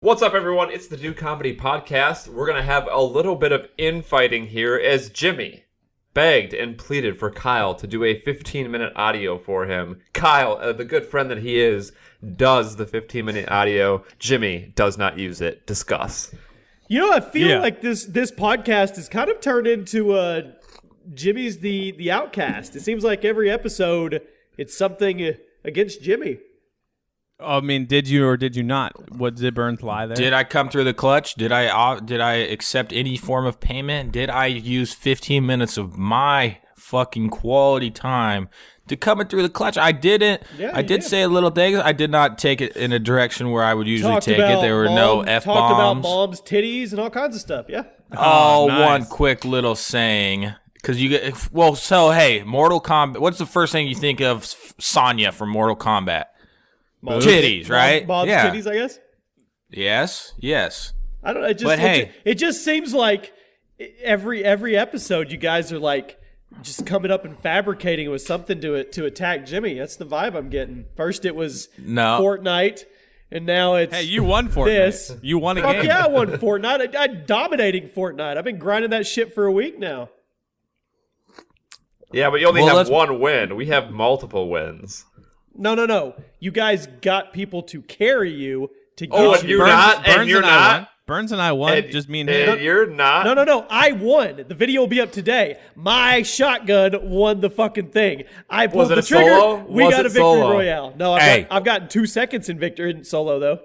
What's up, everyone? It's the Do Comedy Podcast. We're going to have a little bit of infighting here as Jimmy begged and pleaded for Kyle to do a 15-minute audio for him. Kyle, the good friend that he is, does the 15-minute audio. Jimmy does not use it. Discuss. You know, I feel like this podcast has kind of turned into Jimmy's the outcast. It seems like every episode it's something against Jimmy. I mean, did you or did you not? What did Burns lie there? Did I come through the clutch? Did I accept any form of payment? Did I use 15 minutes of my fucking quality time to come through the clutch? I didn't. Yeah, I did say a little thing. I did not take it in a direction where I would usually take it. There were no F-bombs. Talked about mom's titties and all kinds of stuff, yeah. Oh, nice. One quick little saying. Because you get, well, so hey, Mortal Kombat, what's the first thing you think of Sonya from Mortal Kombat? Mom's Titties, right? Mom's Yeah. titties, I guess. Yes. I don't know. It just seems like every episode you guys are like just coming up and fabricating with something to attack Jimmy. That's the vibe I'm getting. First it was Fortnite, and now it's Hey, you won Fortnite. this. You won a Fuck game. yeah, I won Fortnite. I'm dominating Fortnite. I've been grinding that shit for a week now. Yeah, but you only have one win. We have multiple wins. No. You guys got people to carry you to get Oh, and you. you're not? Burns And you're I not? won. Burns and I won. And- Just me and him. And you're not? No. I won. The video will be up today. My shotgun won the fucking thing. I pulled Was it the a trigger. solo? We Was got it a victory solo? royale. No, I've gotten 2 seconds in solo though.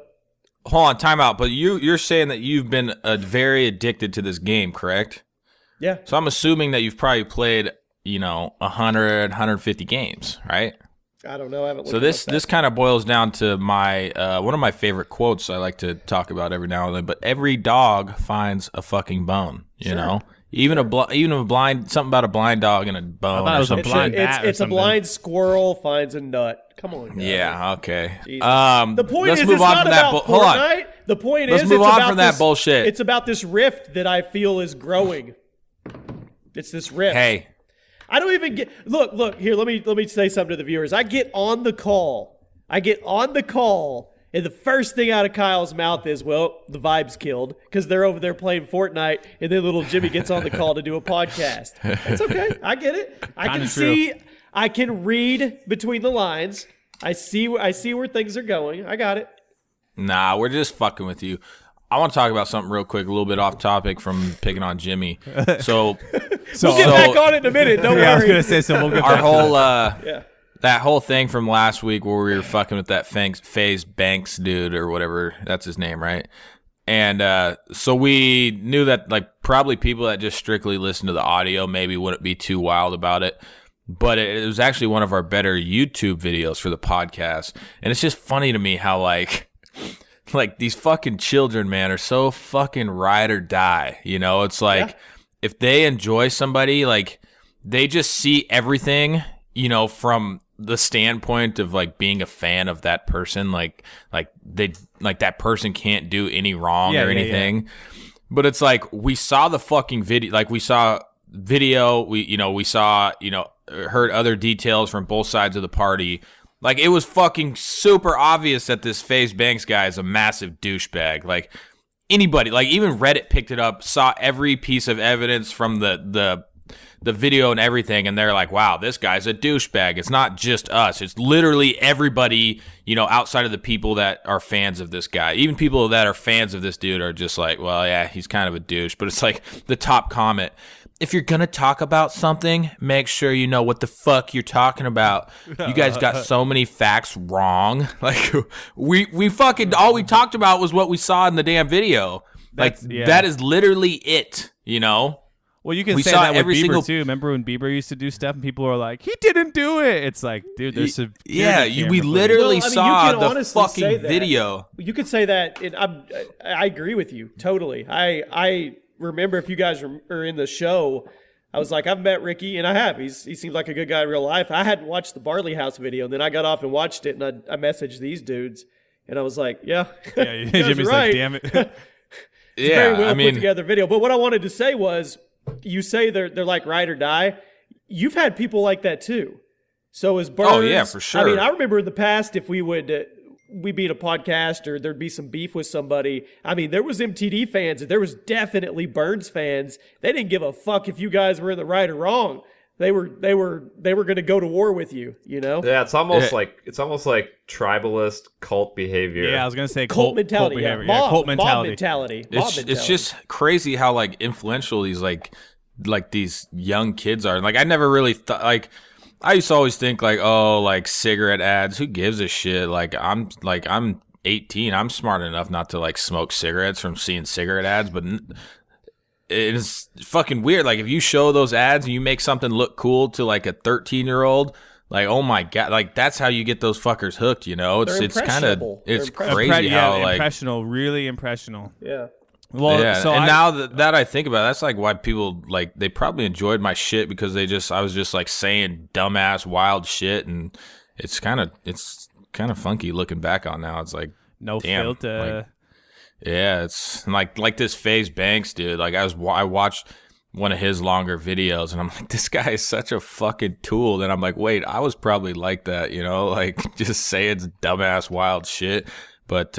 Hold on, time out. But you're saying that you've been very addicted to this game, correct? Yeah. So I'm assuming that you've probably played, 100, 150 games, right? I don't know. I haven't. So this kind of boils down to my one of my favorite quotes I like to talk about every now and then. But every dog finds a fucking bone, you know. Even a blind something about a blind dog and a bone. thought it was a or something. blind bat or It's a something. blind squirrel finds a nut. Come on. Guys. Yeah. Okay. Jesus. The The point let's is, move it's on not from that. about Hold on. Fortnite. The point Let's is, move it's on about from that this, bullshit. It's about this rift that I feel is growing. It's this rift. Hey. I don't even get. Look. Here, let me say something to the viewers. I get on the call, and the first thing out of Kyle's mouth is, "Well, the vibe's killed," because they're over there playing Fortnite, and then little Jimmy gets on the call to do a podcast. It's okay. I get it. I can see. I can read between the lines. I see where things are going. I got it. Nah, we're just fucking with you. I want to talk about something real quick, a little bit off topic from picking on Jimmy. So We'll get back on it in a minute. Don't I was worry. gonna say so. We'll get our back to whole Yeah. that whole thing from last week where we were fucking with that FaZe Banks dude or whatever, that's his name, right? And so we knew that like probably people that just strictly listen to the audio maybe wouldn't be too wild about it. But it was actually one of our better YouTube videos for the podcast. And it's just funny to me how like these fucking children, man, are so fucking ride or die. It's like if they enjoy somebody, like they just see everything, from the standpoint of like being a fan of that person, like that person can't do any wrong or anything. But it's like we saw the fucking video, like we saw video, we saw, heard other details from both sides of the party. Like, it was fucking super obvious that this FaZe Banks guy is a massive douchebag. Like, anybody, like, even Reddit picked it up, saw every piece of evidence from the video and everything, and they're like, wow, this guy's a douchebag. It's not just us. It's literally everybody, outside of the people that are fans of this guy. Even people that are fans of this dude are just like, well, yeah, he's kind of a douche. But it's like the top comment. If you're going to talk about something, make sure you know what the fuck you're talking about. You guys got so many facts wrong. Like, we fucking, all we talked about was what we saw in the damn video. That is literally it, Well, you can We say saw that with every Bieber single- too. Remember when Bieber used to do stuff and people were like, "He didn't do it." It's like, dude, there's some we literally Well, I mean, saw you can the honestly say fucking that. video. You could say that. And I agree with you totally. I remember if you guys are in the show, I was like, I've met Ricky, and I have. He seems like a good guy in real life. I hadn't watched the Barley House video, and then I got off and watched it, and I messaged these dudes, and I was like, yeah, you guys Jimmy's are right. like, damn it. It's a very well I put mean, together video. But what I wanted to say was, you say they're like ride or die. You've had people like that too. So is Burns. Oh, yeah, for sure. I mean, I remember in the past, if we would we'd be in a podcast or there'd be some beef with somebody. I mean, there was MTD fans and there was definitely Burns fans. They didn't give a fuck if you guys were in the right or wrong. They were going to go to war with you, you know? Yeah, it's almost like tribalist cult behavior. Yeah, I was gonna say Cult mentality, behavior. Mob, cult mob mentality. mentality. It's just crazy how like influential these like these young kids are. Like I never really thought like I used to always think like, oh, like cigarette ads, who gives a shit? I'm 18. I'm smart enough not to like smoke cigarettes from seeing cigarette ads, but it's fucking weird. Like if you show those ads and you make something look cool to like a 13-year-old, like oh my god, like that's how you get those fuckers hooked, you know? It's kind of it's crazy how like impressional, really impressional. Yeah. Well, yeah, so and now that I think about it, that's like why people like they probably enjoyed my shit because I was just like saying dumbass wild shit, and it's kind of funky looking back on now. It's like no damn, filter. like, yeah, it's like this FaZe Banks dude. Like I watched one of his longer videos, and I'm like, this guy is such a fucking tool. Then I'm like, wait, I was probably like that, you know, like just saying dumbass wild shit, but.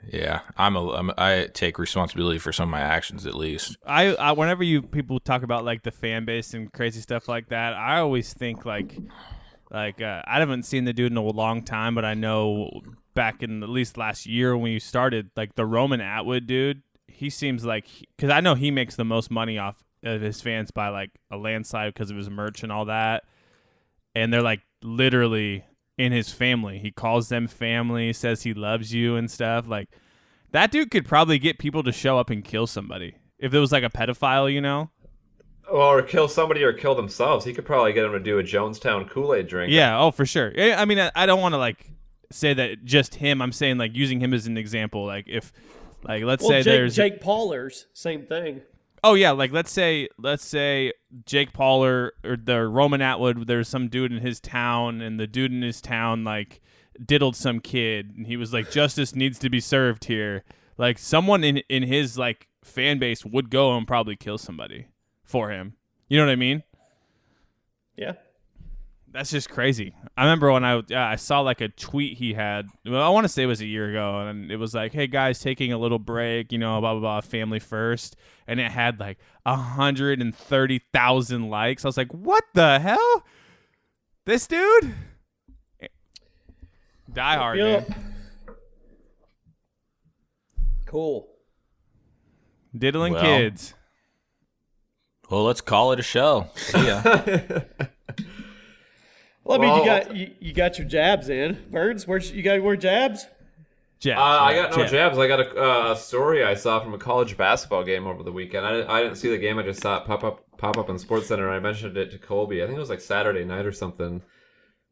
Yeah, I take responsibility for some of my actions at least. I whenever people talk about like the fan base and crazy stuff like that, I always think like I haven't seen the dude in a long time, but I know back in at least last year when you started, like the Roman Atwood dude, he seems like because I know he makes the most money off of his fans by like a landslide because of his merch and all that, and they're like literally in his family. He calls them family, says he loves you and stuff. Like that dude could probably get people to show up and kill somebody if there was like a pedophile, you know? Well, or kill somebody or kill themselves. He could probably get them to do a Jonestown Kool-Aid drink. Yeah, oh for sure. I mean, I don't want to like say that just him. I'm saying like using him as an example. Like if like let's say there's Jake Paulers, same thing. Oh yeah, like let's say Jake Paul or the Roman Atwood, there's some dude in his town, and the dude in his town like diddled some kid, and he was like, justice needs to be served here. Like someone in his like fan base would go and probably kill somebody for him. You know what I mean? Yeah. That's just crazy. I remember when I saw like a tweet he had. Well, I want to say it was a year ago, and it was like, "Hey guys, taking a little break, you know, blah blah blah, family first," and it had like 130,000 likes. I was like, "What the hell? This dude? Die hard, Yep. man. Cool. Diddling Well. kids." Well, let's call it a show. See ya. Well, I mean, Well, you got your jabs in. Birds, you got more jabs? Jabs, I got no jabs. jabs. I got a story I saw from a college basketball game over the weekend. I didn't see the game. I just saw it pop up on SportsCenter, and I mentioned it to Colby. I think it was like Saturday night or something.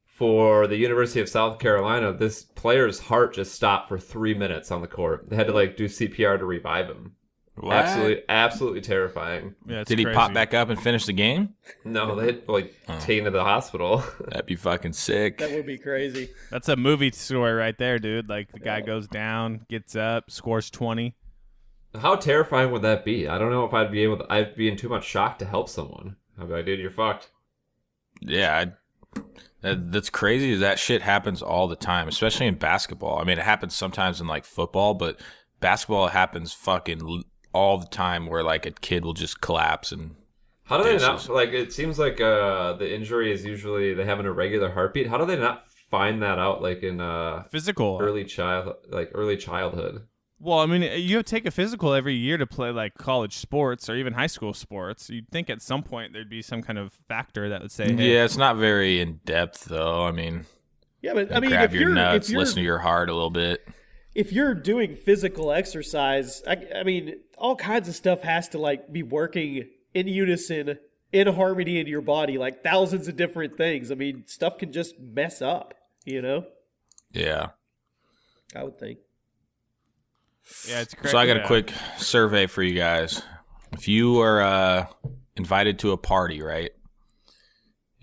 For the University of South Carolina, this player's heart just stopped for 3 minutes on the court. They had to like do CPR to revive him. What? Absolutely terrifying. Yeah, it's Did he crazy. pop back up and finish the game? No, they had like taken to the hospital. That'd be fucking sick. That would be crazy. That's a movie story right there, dude. Like the guy goes down, gets up, scores 20. How terrifying would that be? I don't know if I'd be able to. I'd be in too much shock to help someone. I'd be like, dude, you're fucked. Yeah, that's crazy. That shit happens all the time, especially in basketball. I mean, it happens sometimes in like football, but basketball happens fucking all the time where like a kid will just collapse and. How do they Deuces. not like? It seems like the injury is usually they have an irregular heartbeat. How do they not find that out like in Physical. early childhood? Well, I mean, you take a physical every year to play like college sports or even high school sports. You'd think at some point there'd be some kind of factor that would say, hey, Yeah, it's not very in depth though. I mean, Yeah, but I mean, grab if your you're, nuts, if you're listen to your heart a little bit. if you're doing physical exercise, I mean, all kinds of stuff has to like be working in unison, in harmony in your body, like thousands of different things. I mean, stuff can just mess up, you know? Yeah. I would think. yeah, it's crazy. So I got a quick survey for you guys. If you are invited to a party, right?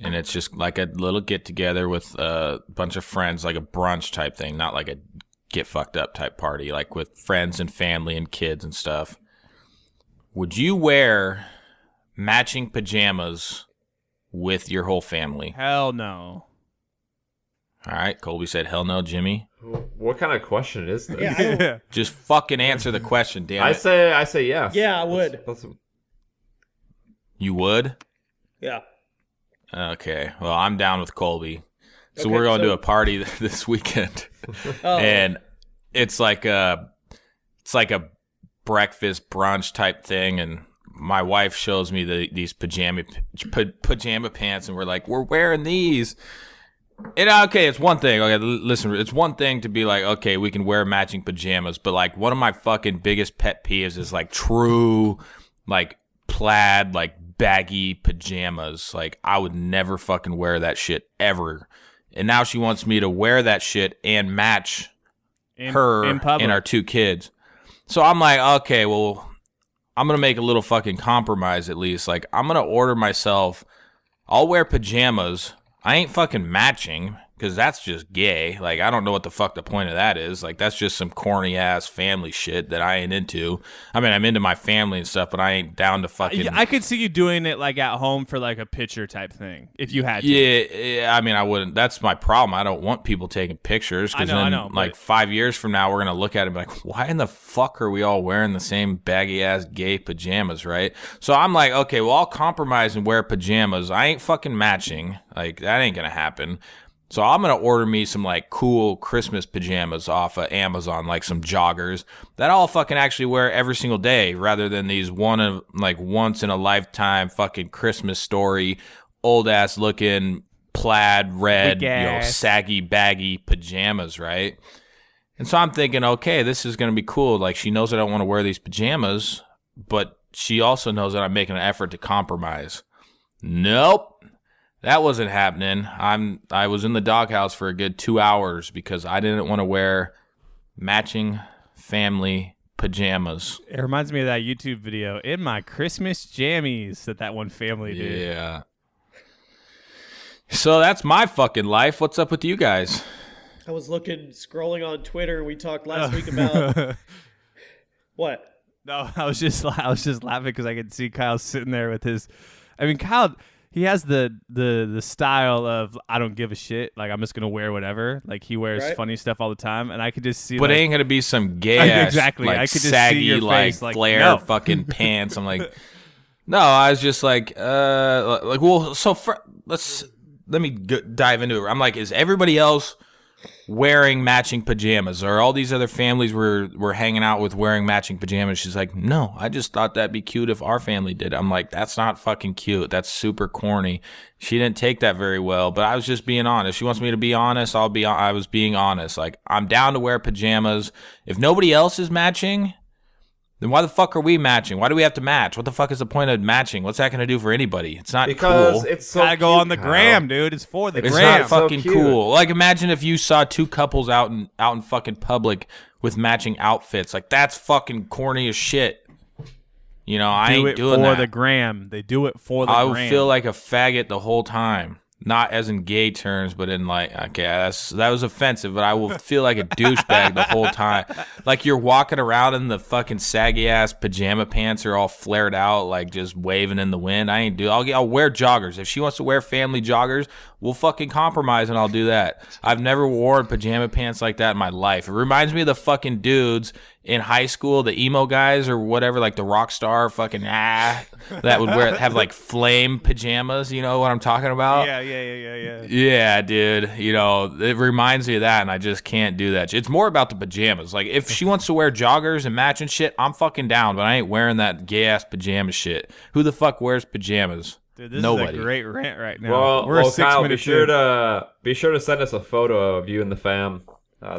And it's just like a little get together with a bunch of friends, like a brunch type thing, not like a get fucked up type party, like with friends and family and kids and stuff. Would you wear matching pajamas with your whole family? Hell no. All right, Colby said hell no, Jimmy. What kind of question is this? Yeah, I don't- Just fucking answer the question, damn I it. say yes. Yeah, I would. You would? yeah. Okay. Well, I'm down with Colby. So Okay, we're going so- to a party this weekend. Oh, And it's like a breakfast brunch type thing, and my wife shows me these pajama pants, and we're wearing these. And okay, it's one thing. Okay, listen, it's one thing to be like, okay, we can wear matching pajamas, but like one of my fucking biggest pet peeves is like true, like plaid, like baggy pajamas. Like I would never fucking wear that shit ever. And now she wants me to wear that shit and match her in public. and our two kids. So I'm like, okay, well, I'm going to make a little fucking compromise at least. Like, I'm going to order myself, I'll wear pajamas. I ain't fucking matching because that's just gay. Like, I don't know what the fuck the point of that is. Like, that's just some corny ass family shit that I ain't into. I mean, I'm into my family and stuff, but I ain't down to fucking. I could see you doing it like at home for like a picture type thing if you had to. Yeah, I mean, I wouldn't. That's my problem. I don't want people taking pictures because I then, know, like, but- 5 years from now, we're gonna look at it and be like, why in the fuck are we all wearing the same baggy ass gay pajamas, right? So I'm like, okay, well, I'll compromise and wear pajamas. I ain't fucking matching. Like, that ain't gonna happen. So I'm going to order me some like cool Christmas pajamas off of Amazon, like some joggers that I'll fucking actually wear every single day rather than these once in a lifetime fucking Christmas story, old ass looking plaid red, Weak ass. saggy baggy pajamas, right? And so I'm thinking, okay, this is going to be cool. Like she knows that I want to wear these pajamas, but she also knows that I'm making an effort to compromise. Nope. That wasn't happening. I was in the doghouse for a good 2 hours because I didn't want to wear matching family pajamas. It reminds me of that YouTube video, In My Christmas Jammies, that one family did. Yeah. So that's my fucking life. What's up with you guys? I was scrolling on Twitter. We talked last week about what? No, I was just laughing because I could see Kyle sitting there with his. I mean, Kyle, he has the style of I don't give a shit. Like I'm just gonna wear whatever. Like he wears Right. funny stuff all the time, and I could just see. But like, it ain't gonna be some gay ass, Exactly. like I could just see saggy, your like face, like, flare no. fucking pants. I'm like, no. I was just like, well, so let me dive into it. I'm like, is everybody else wearing matching pajamas, or all these other families were hanging out with wearing matching pajamas? She's like, no, I just thought that'd be cute if our family did. I'm like, that's not fucking cute. That's super corny. She didn't take that very well, but I was just being honest. She wants me to be honest. I was being honest. Like, I'm down to wear pajamas. If nobody else is matching, then why the fuck are we matching? Why do we have to match? What the fuck is the point of matching? What's that going to do for anybody? It's not Because cool. it's so gotta go cute, on the Kyle. gram, dude. It's for the It's gram. not So fucking cute. cool. Like, imagine if you saw two couples out in fucking public with matching outfits. Like, that's fucking corny as shit. You know, I do ain't it doing for that. the gram. They do it for the I gram. would feel like a faggot the whole time. Not as in gay terms, but in like, okay, that was offensive, but I will feel like a douchebag the whole time. Like you're walking around in the fucking saggy ass pajama pants are all flared out, like just waving in the wind. I ain't do. I'll wear joggers. If she wants to wear family joggers, we'll fucking compromise and I'll do that. I've never worn pajama pants like that in my life. It reminds me of the fucking dudes in high school, the emo guys or whatever, like the rock star fucking that would have like flame pajamas. You know what I'm talking about? Yeah. Yeah, dude. You know, it reminds me of that, and I just can't do that. It's more about the pajamas. Like, if she wants to wear joggers and matching shit, I'm fucking down, but I ain't wearing that gay-ass pajama shit. Who the fuck wears pajamas? Dude, this Nobody. is a great rant right now. Well, We're a 6 Kyle, minutes be sure in. to send us a photo of you and the fam.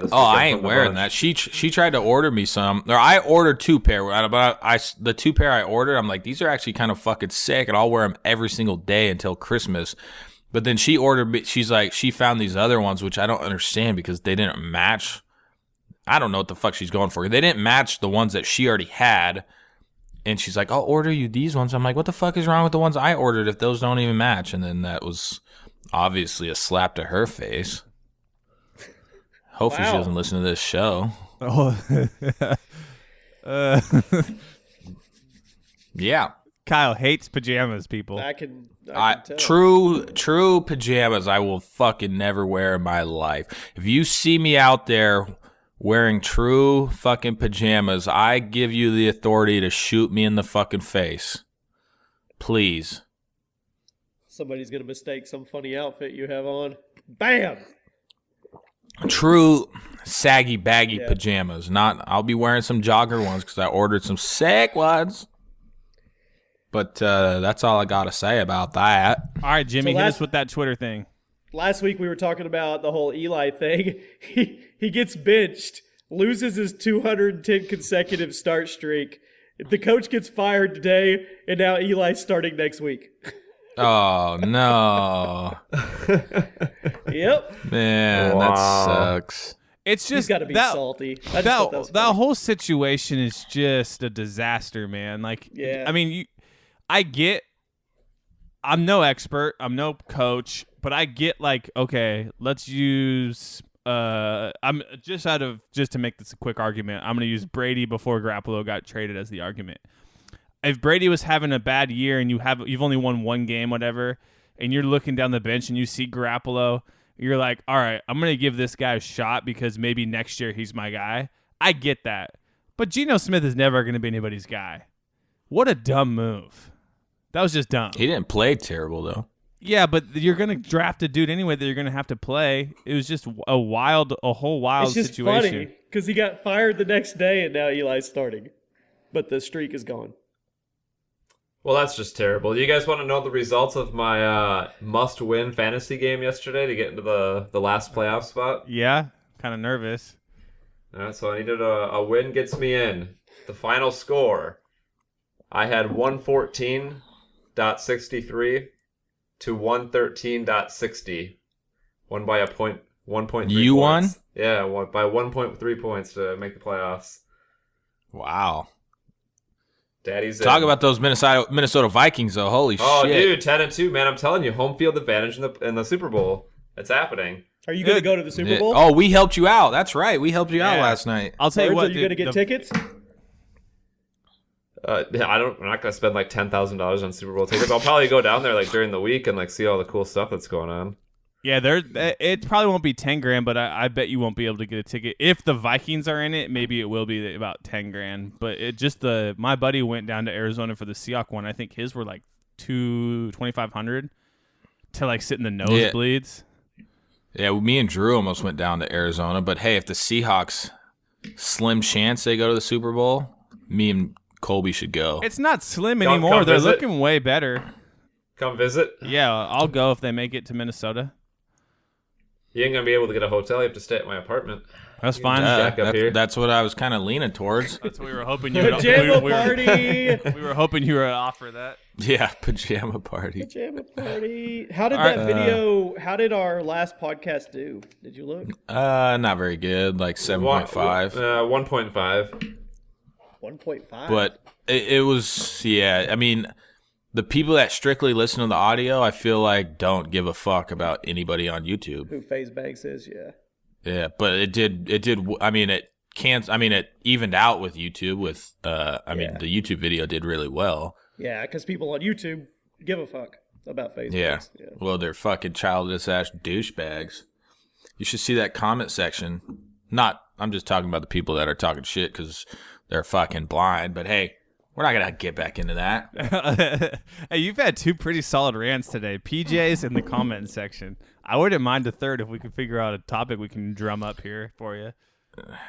This Oh, I weekend ain't from the wearing bunch. that. She tried to order me some. Or I ordered 2 pair, but the 2 pair I ordered, I'm like, these are actually kind of fucking sick, and I'll wear them every single day until Christmas. But then she ordered me. She's like, she found these other ones, which I don't understand because they didn't match. I don't know what the fuck she's going for. They didn't match the ones that she already had. And she's like, I'll order you these ones. I'm like, what the fuck is wrong with the ones I ordered if those don't even match? And then that was obviously a slap to her face. Hopefully she Wow. doesn't listen to this show. Oh. Yeah. Kyle hates pajamas, people. I can tell. True pajamas I will fucking never wear in my life. If you see me out there wearing true fucking pajamas, I give you the authority to shoot me in the fucking face. Please. Somebody's gonna mistake some funny outfit you have on. Bam! True saggy baggy pajamas. I'll be wearing some jogger ones because I ordered some sick ones. But that's all I got to say about that. All right, Jimmy, So hit us with that Twitter thing. Last week we were talking about the whole Eli thing. He gets benched, loses his 210 consecutive start streak. The coach gets fired today, and now Eli's starting next week. Oh, no. Yep. Man, that sucks. It's He's just got to be salty. I just thought that was that funny. whole situation is just a disaster, man. Like, Yeah. I mean, I'm no expert, I'm no coach, but I get like, okay, let's use. I'm just to make this a quick argument. I'm going to use Brady before Garoppolo got traded as the argument. If Brady was having a bad year and you've only won one game, whatever, and you're looking down the bench and you see Garoppolo, you're like, all right, I'm going to give this guy a shot because maybe next year he's my guy. I get that. But Geno Smith is never going to be anybody's guy. What a dumb move. That was just dumb. He didn't play terrible, though. Yeah, but you're going to draft a dude anyway that you're going to have to play. It was just a whole wild It's just situation. funny because he got fired the next day, and now Eli's starting. But the streak is gone. Well, that's just terrible. You guys want to know the results of my must-win fantasy game yesterday to get into the last playoff spot? Yeah, kind of nervous. All right, so I needed a win gets me in. The final score, I had 114.63 to 113.60. Won by a point, 1.3 You won? points. Yeah, by 1.3 points to make the playoffs. Wow. Daddy's Talk in. about those Minnesota Vikings, though. Holy Oh, shit. dude, 10-2, man. I'm telling you, home field advantage in the Super Bowl. It's happening. Are you going to go to the Super Bowl? Oh, we helped you out. That's right. We helped you out Yeah. last night. I'll tell you Birds, what. are you going to get tickets? I'm not gonna spend like $10,000 on Super Bowl tickets. I'll probably go down there like during the week and like see all the cool stuff that's going on. Yeah, it probably won't be $10,000, but I bet you won't be able to get a ticket. If the Vikings are in it, maybe it will be about $10,000. But my buddy went down to Arizona for the Seahawks one. I think his were like $2,500 to like sit in the nosebleeds. Yeah, me and Drew almost went down to Arizona. But hey, if the Seahawks, slim chance they go to the Super Bowl, me and Colby should go. It's not slim Come anymore. They're visit. looking way better. Come visit. Yeah, I'll go if they make it to Minnesota. You ain't gonna be able to get a hotel. You have to stay at my apartment. That's fine. Jack up here. That's what I was kind of leaning towards. That's what we were hoping you would. Pajama we party! were hoping you would offer that. Yeah, pajama party. Pajama party. How did All that right. video, how did our last podcast do? Did you look? Not very good, like 7.5. 1.5. 1.5. But it was, yeah. I mean, the people that strictly listen to the audio, I feel like don't give a fuck about anybody on YouTube. Who FaZe Banks is, yeah. Yeah, but it did. I mean, it evened out with YouTube. With I mean, the YouTube video did really well. Yeah, because people on YouTube give a fuck about FaZe Yeah. Banks. Yeah. Well, they're fucking childish ass douchebags. You should see that comment section. I'm just talking about the people that are talking shit because they're fucking blind. But hey, we're not gonna get back into that. Hey, you've had two pretty solid rants today. PJs in the comment section. I wouldn't mind a third if we could figure out a topic we can drum up here for you.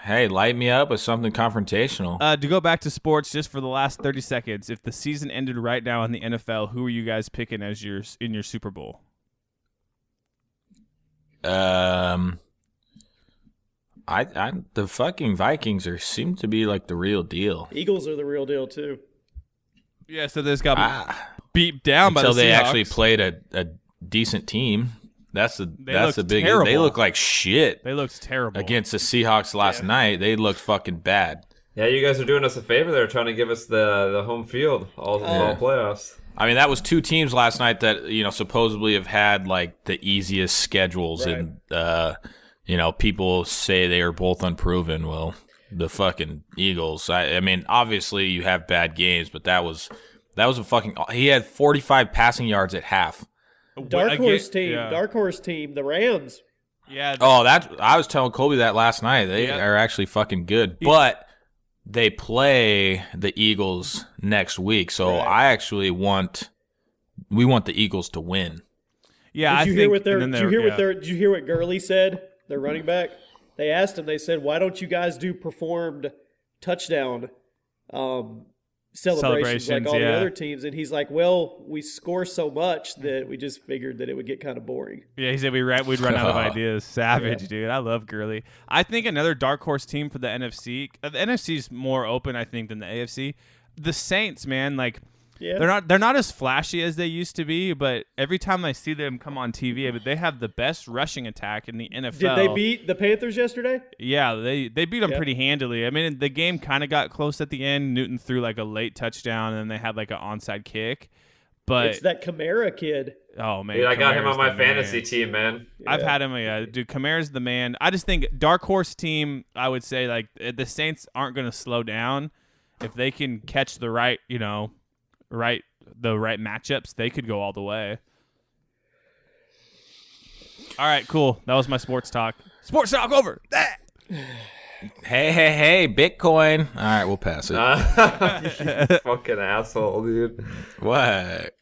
Hey, light me up with something confrontational. To go back to sports just for the last 30 seconds, if the season ended right now in the NFL, who are you guys picking as in your Super Bowl? The fucking Vikings seem to be like the real deal. Eagles are the real deal, too. Yeah, so this got beat down by the Until they Seahawks. actually played a decent team. That's the looked big. terrible. They look like shit They looked terrible. against the Seahawks last night. They looked fucking bad. Yeah, you guys are doing us a favor there, trying to give us the home field all playoffs. I mean, that was two teams last night that supposedly have had like the easiest schedules, Right. and people say they are both unproven. Well, the fucking Eagles. I mean, obviously you have bad games, but that was That was he had 45 passing yards at half. Dark horse team, the Rams. Yeah. Oh, I was telling Colby that last night. They are actually fucking good, but they play the Eagles next week, so Right. we want the Eagles to win. Yeah, Did you hear what Gurley said? Their running back. They asked him. They said, "Why don't you guys do performed touchdown celebrations like all the other teams?" And he's like, "Well, we score so much that we just figured that it would get kind of boring." Yeah, he said we'd run out of ideas. Savage, dude. I love Gurley. I think another dark horse team for the NFC. The NFC is more open, I think, than the AFC. The Saints, man, like they're not as flashy as they used to be, but every time I see them come on TV, they have the best rushing attack in the NFL. Did they beat the Panthers yesterday? Yeah, they beat them pretty handily. I mean, the game kind of got close at the end. Newton threw like a late touchdown, and then they had like an onside kick. But It's that Kamara kid. oh man, Dude, I got him Kamara's on my the fantasy man. team, man. I've had him. Dude, Kamara's the man. I just think dark horse team. I would say like the Saints aren't going to slow down if they can catch the right matchups. They could go all the way. All right, cool. That was my sports talk. Sports talk over. Hey, Bitcoin. All right, we'll pass it. You fucking asshole, dude. What?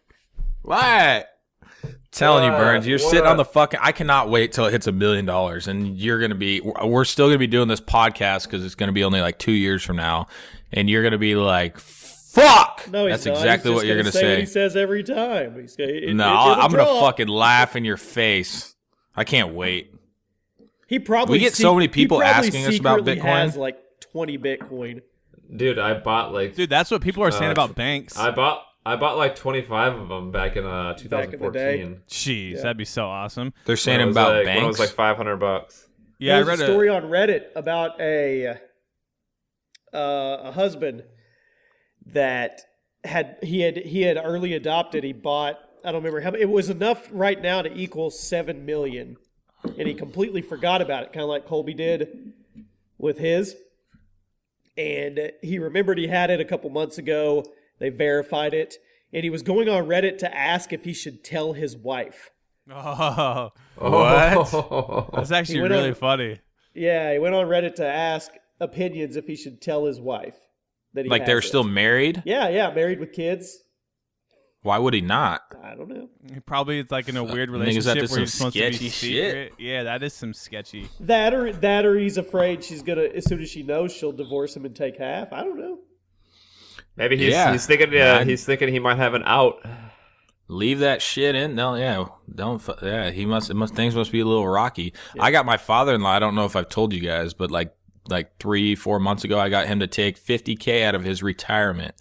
Telling you, Burns, you're what sitting on up? the fucking. I cannot wait till it hits $1 million, and we're still gonna be doing this podcast because it's gonna be only like 2 years from now, and you're gonna be like, "Fuck!" No, he's That's not. exactly He's what just you're gonna What say. he says every time. I'm gonna fucking laugh in your face. I can't wait. He probably We get so many people asking us about secretly Bitcoin. Has like 20 Bitcoin. Dude, I bought like Dude, that's what people are saying about banks. I bought like 25 of them back in 2014. Jeez, that'd be so awesome. They're saying When it was about like, banks. When it was like $500. Yeah, I There was read a story on Reddit about a husband that he had early adopted. He bought, I don't remember how it was enough right now to equal 7 million, and he completely forgot about it, kind of like Colby did with his. And he remembered he had it a couple months ago. They verified it, and he was going on Reddit to ask if he should tell his wife. Oh, What? that's actually He went really on- funny. Yeah, he went on Reddit to ask opinions if he should tell his wife that he Like has they're it. still married? Yeah, married with kids. Why would he not? I don't know. He probably is like in a weird Niggas relationship up to where some he's supposed to be sketchy shit. secret. Yeah, that is some sketchy. That or he's afraid she's gonna, as soon as she knows, she'll divorce him and take half. I don't know. Maybe he's thinking Yeah. he's thinking he might have an out. Leave that shit in. No, yeah, don't. Things must be a little rocky. Yeah. I got my father-in-law. I don't know if I've told you guys, but like 3-4 months ago, I got him to take $50,000 out of his retirement.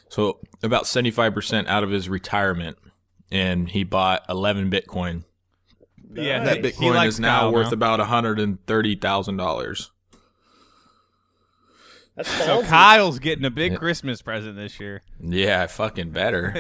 So about 75% out of his retirement, and he bought 11 Bitcoin. Yeah, That he Bitcoin likes is now Kyle worth about $130,000. That's So ballsy. Kyle's getting a big Christmas present this year. Yeah, I fucking better.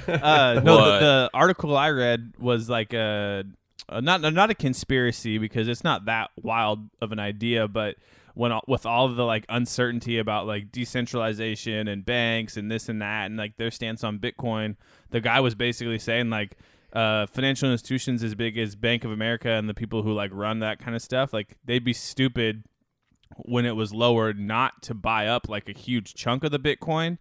No, the article I read was like not a conspiracy because it's not that wild of an idea, but with all of the like uncertainty about like decentralization and banks and this and that and like their stance on Bitcoin, the guy was basically saying like financial institutions as big as Bank of America and the people who like run that kind of stuff, like they'd be stupid when it was lowered not to buy up like a huge chunk of the Bitcoin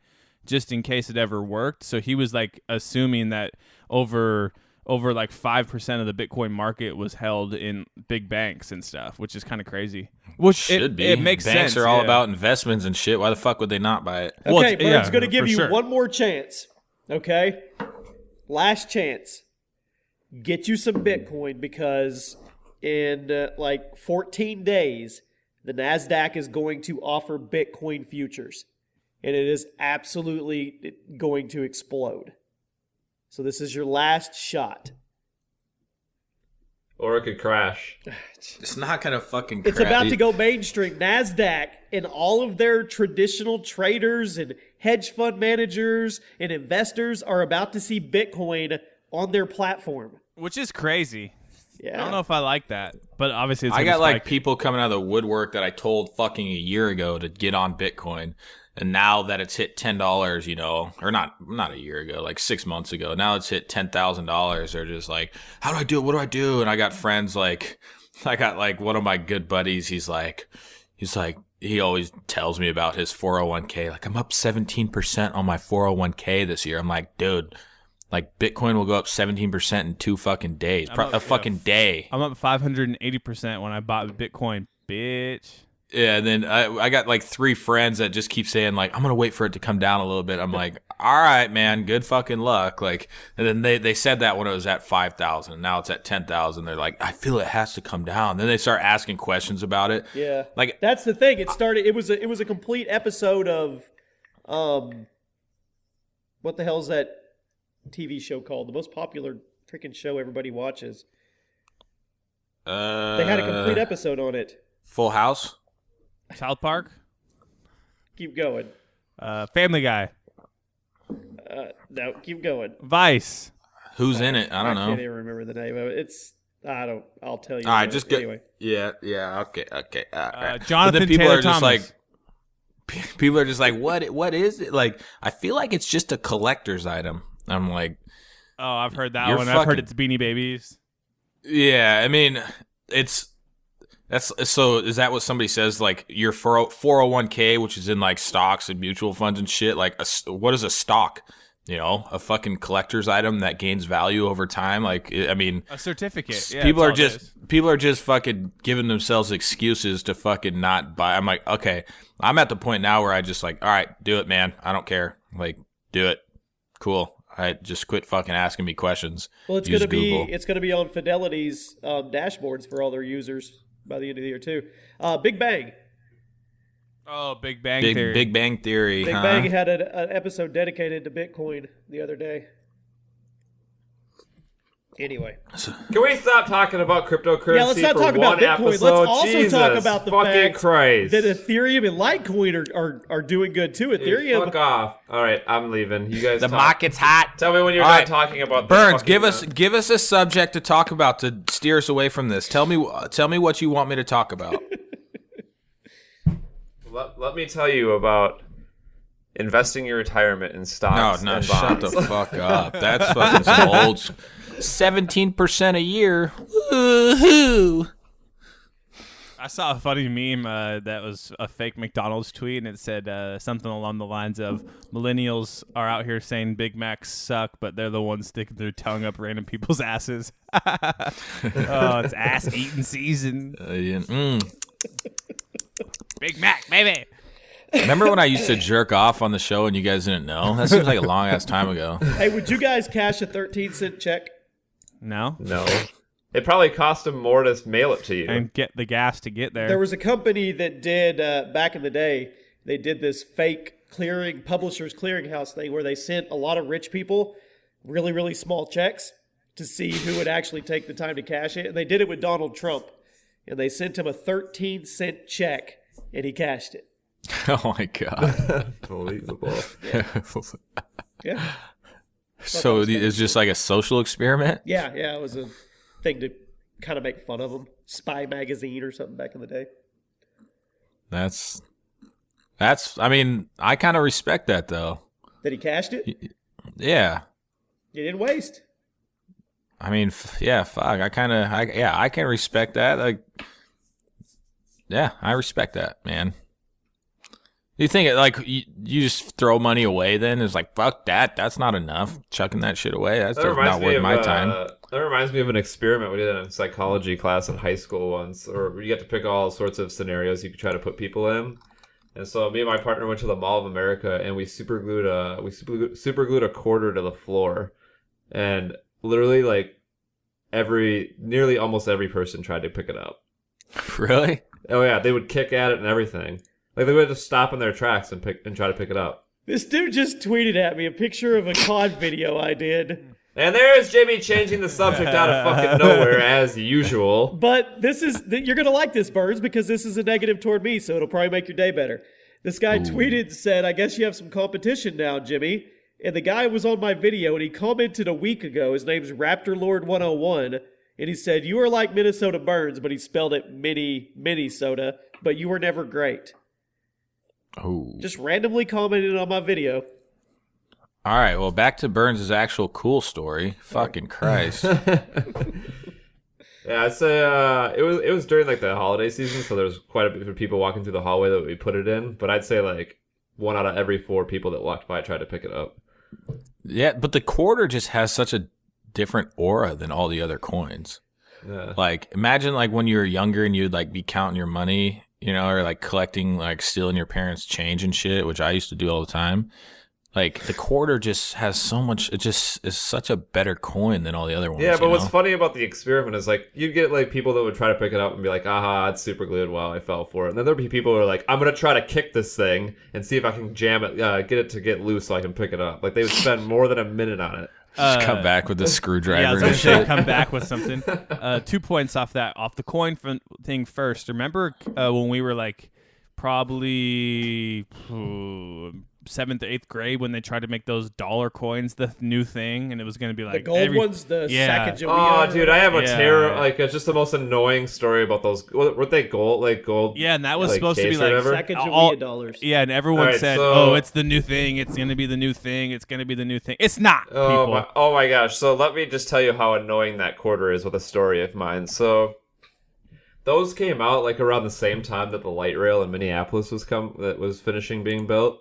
just in case it ever worked. So he was like assuming that over like 5% of the Bitcoin market was held in big banks and stuff, which is kind of crazy. Which Should be. It makes Banks sense. are all yeah. about investments and shit. Why the fuck would they not buy it? Well, Okay, it's- Bird's yeah, going to give for you sure. one more chance. Okay? Last chance. Get you some Bitcoin because in like 14 days, the NASDAQ is going to offer Bitcoin futures. And it is absolutely going to explode. So this is your last shot. Or it could crash. It's not gonna fucking. It's about to go mainstream. NASDAQ and all of their traditional traders and hedge fund managers and investors are about to see Bitcoin on their platform. Which is crazy. Yeah. I don't know if I like that, but obviously it's I gonna got like spike. people coming out of the woodwork that I told fucking a year ago to get on Bitcoin, And now that it's hit $10, you know, or not a year ago, like 6 months ago, now it's hit $10,000. They're just like, how do I do it? What do I do? And I got friends like, I got like one of my good buddies. He's like, he always tells me about his 401k. Like, I'm up 17% on my 401k this year. I'm like, dude, like Bitcoin will go up 17% in 2 fucking days. A fucking day. I'm up 580% when I bought Bitcoin, bitch. Yeah, and then I got like 3 friends that just keep saying like, I'm gonna wait for it to come down a little bit. I'm like, all right, man, good fucking luck. Like, and then they said that when it was at 5,000, now it's at 10,000. They're like, I feel it has to come down. Then they start asking questions about it. Yeah, like that's the thing. It started. It was a complete episode of, what the hell is that TV show called? The most popular freaking show everybody watches. They had a complete episode on it. Full House. South Park. Keep going. Family Guy. No, keep going. Vice. Who's in it? I don't know. Can't even remember the name of it. I'll tell you. All right, just anyway. Yeah, okay. All right. Jonathan But then people Taylor are just Thomas. people are just like, what is it? Like, I feel like it's just a collector's item. I'm like, Oh, I've heard that You're one. I've heard fucking- it's Beanie Babies. yeah. I mean, that's so. Is that what somebody says? Like your 401k, which is in like stocks and mutual funds and shit. Like, what is a stock? You know, a fucking collector's item that gains value over time. Like, I mean, A certificate. Yeah, people that's are all it is. people are just fucking giving themselves excuses to fucking not buy. I'm like, okay, I'm at the point now where I just like, all right, do it, man. I don't care. Like, do it. Cool. I just quit fucking asking me questions. Well, it's Use gonna Google. be on Fidelity's dashboards for all their users by the end of the year too. Big Bang. Oh, Big Bang Theory. Big Bang Theory. Big huh? Bang had an episode dedicated to Bitcoin the other day. Anyway, Can we stop talking about cryptocurrency yeah, let's not for talk about one Bitcoin. episode? Let's also Jesus talk about the fucking fact Christ. that Ethereum and Litecoin are doing good too. Dude, Ethereum. fuck off. All right, I'm leaving. You guys The talk. market's hot. Tell me when you're All done right. talking about Burns, the give fucking, us a subject to talk about to steer us away from this. Tell me what you want me to talk about. Let me tell you about investing your retirement in stocks No, and shut bonds. the fuck up. That's fucking some old 17% a year. Woohoo! I saw a funny meme that was a fake McDonald's tweet, and it said something along the lines of "Millennials are out here saying Big Macs suck, but they're the ones sticking their tongue up random people's asses." Oh, it's ass eating season. Big Mac, baby. Remember when I used to jerk off on the show and you guys didn't know? That seems like a long ass time ago. Hey, would you guys cash a 13-cent check? No, No. It probably cost them more to mail it to you. and get the gas to get there. There was a company that did back in the day. They did this fake publishers clearinghouse thing where they sent a lot of rich people really, really small checks to see who would actually take the time to cash it. And they did it with Donald Trump. And they sent him a 13-cent check, and he cashed it. Oh my god. Unbelievable. Yeah, So it's just like a social experiment? yeah, it was a thing to kind of make fun of him. Spy magazine or something back in the day. That's I mean, I kind of respect that though. That he cashed it? Yeah. He didn't waste. I mean, yeah, fuck. I can respect that. Like, yeah, I respect that, man. You think it like you just throw money away? Then it's like fuck that. That's not enough. Chucking that shit away. That's That reminds not me worth of my time. That reminds me of an experiment we did in psychology class in high school once, or you get to pick all sorts of scenarios you could try to put people in. And so me and my partner went to the Mall of America, and we super glued a quarter to the floor, and literally like nearly almost every person tried to pick it up. Really? Oh yeah, they would kick at it and everything. Like they would just stop in their tracks and try to pick it up. This dude just tweeted at me a picture of a COD video I did. And there's Jimmy changing the subject out of fucking nowhere as usual. But you're going to like this, Burns, because this is a negative toward me, so it'll probably make your day better. This guy tweeted and said, I guess you have some competition now, Jimmy. And the guy was on my video, and he commented a week ago. His name's Raptor Lord 101. And he said, you are like Minnesota Burns, but he spelled it Minnesota, but you were never great. Oh. Just randomly commented on my video. All right. Well, back to Burns' actual cool story. Fucking Christ. Yeah, I'd say it was during like the holiday season, so there was quite a bit of people walking through the hallway that we put it in. But I'd say like 1 out of every 4 people that walked by tried to pick it up. Yeah, but the quarter just has such a different aura than all the other coins. Yeah. Like, imagine like when you were younger and you'd like be counting your money, or like collecting, like stealing your parents' change and shit, which I used to do all the time. Like, the quarter just has so much, it just is such a better coin than all the other ones. Yeah, but what's funny about the experiment is like you'd get like people that would try to pick it up and be like, aha, it's super glued. Wow, I fell for it. And then there'd be people who are like, I'm gonna try to kick this thing and see if I can jam it, get it to get loose so I can pick it up. Like they would spend more than a minute on it. Just come back with a screwdriver. Yeah, I was and gonna say, shit. come back with something. 2 points off the coin thing first. Remember when we were like probably 7th or 8th grade when they tried to make those dollar coins the new thing, and it was going to be like The gold ones, the Yeah. Sacagawea. Oh, dude, I have a Yeah. terror. Like, it's just the most annoying story about those. Weren't they gold? Like gold? Yeah, and that was like, supposed to be case or like whatever? Sacagawea dollars. Yeah, and everyone All right, said, so- "Oh, it's the new thing. It's going to be the new thing. It's going to be the new thing." It's not, people. Oh my gosh! So let me just tell you how annoying that quarter is with a story of mine. So those came out like around the same time that the light rail in Minneapolis was finishing being built,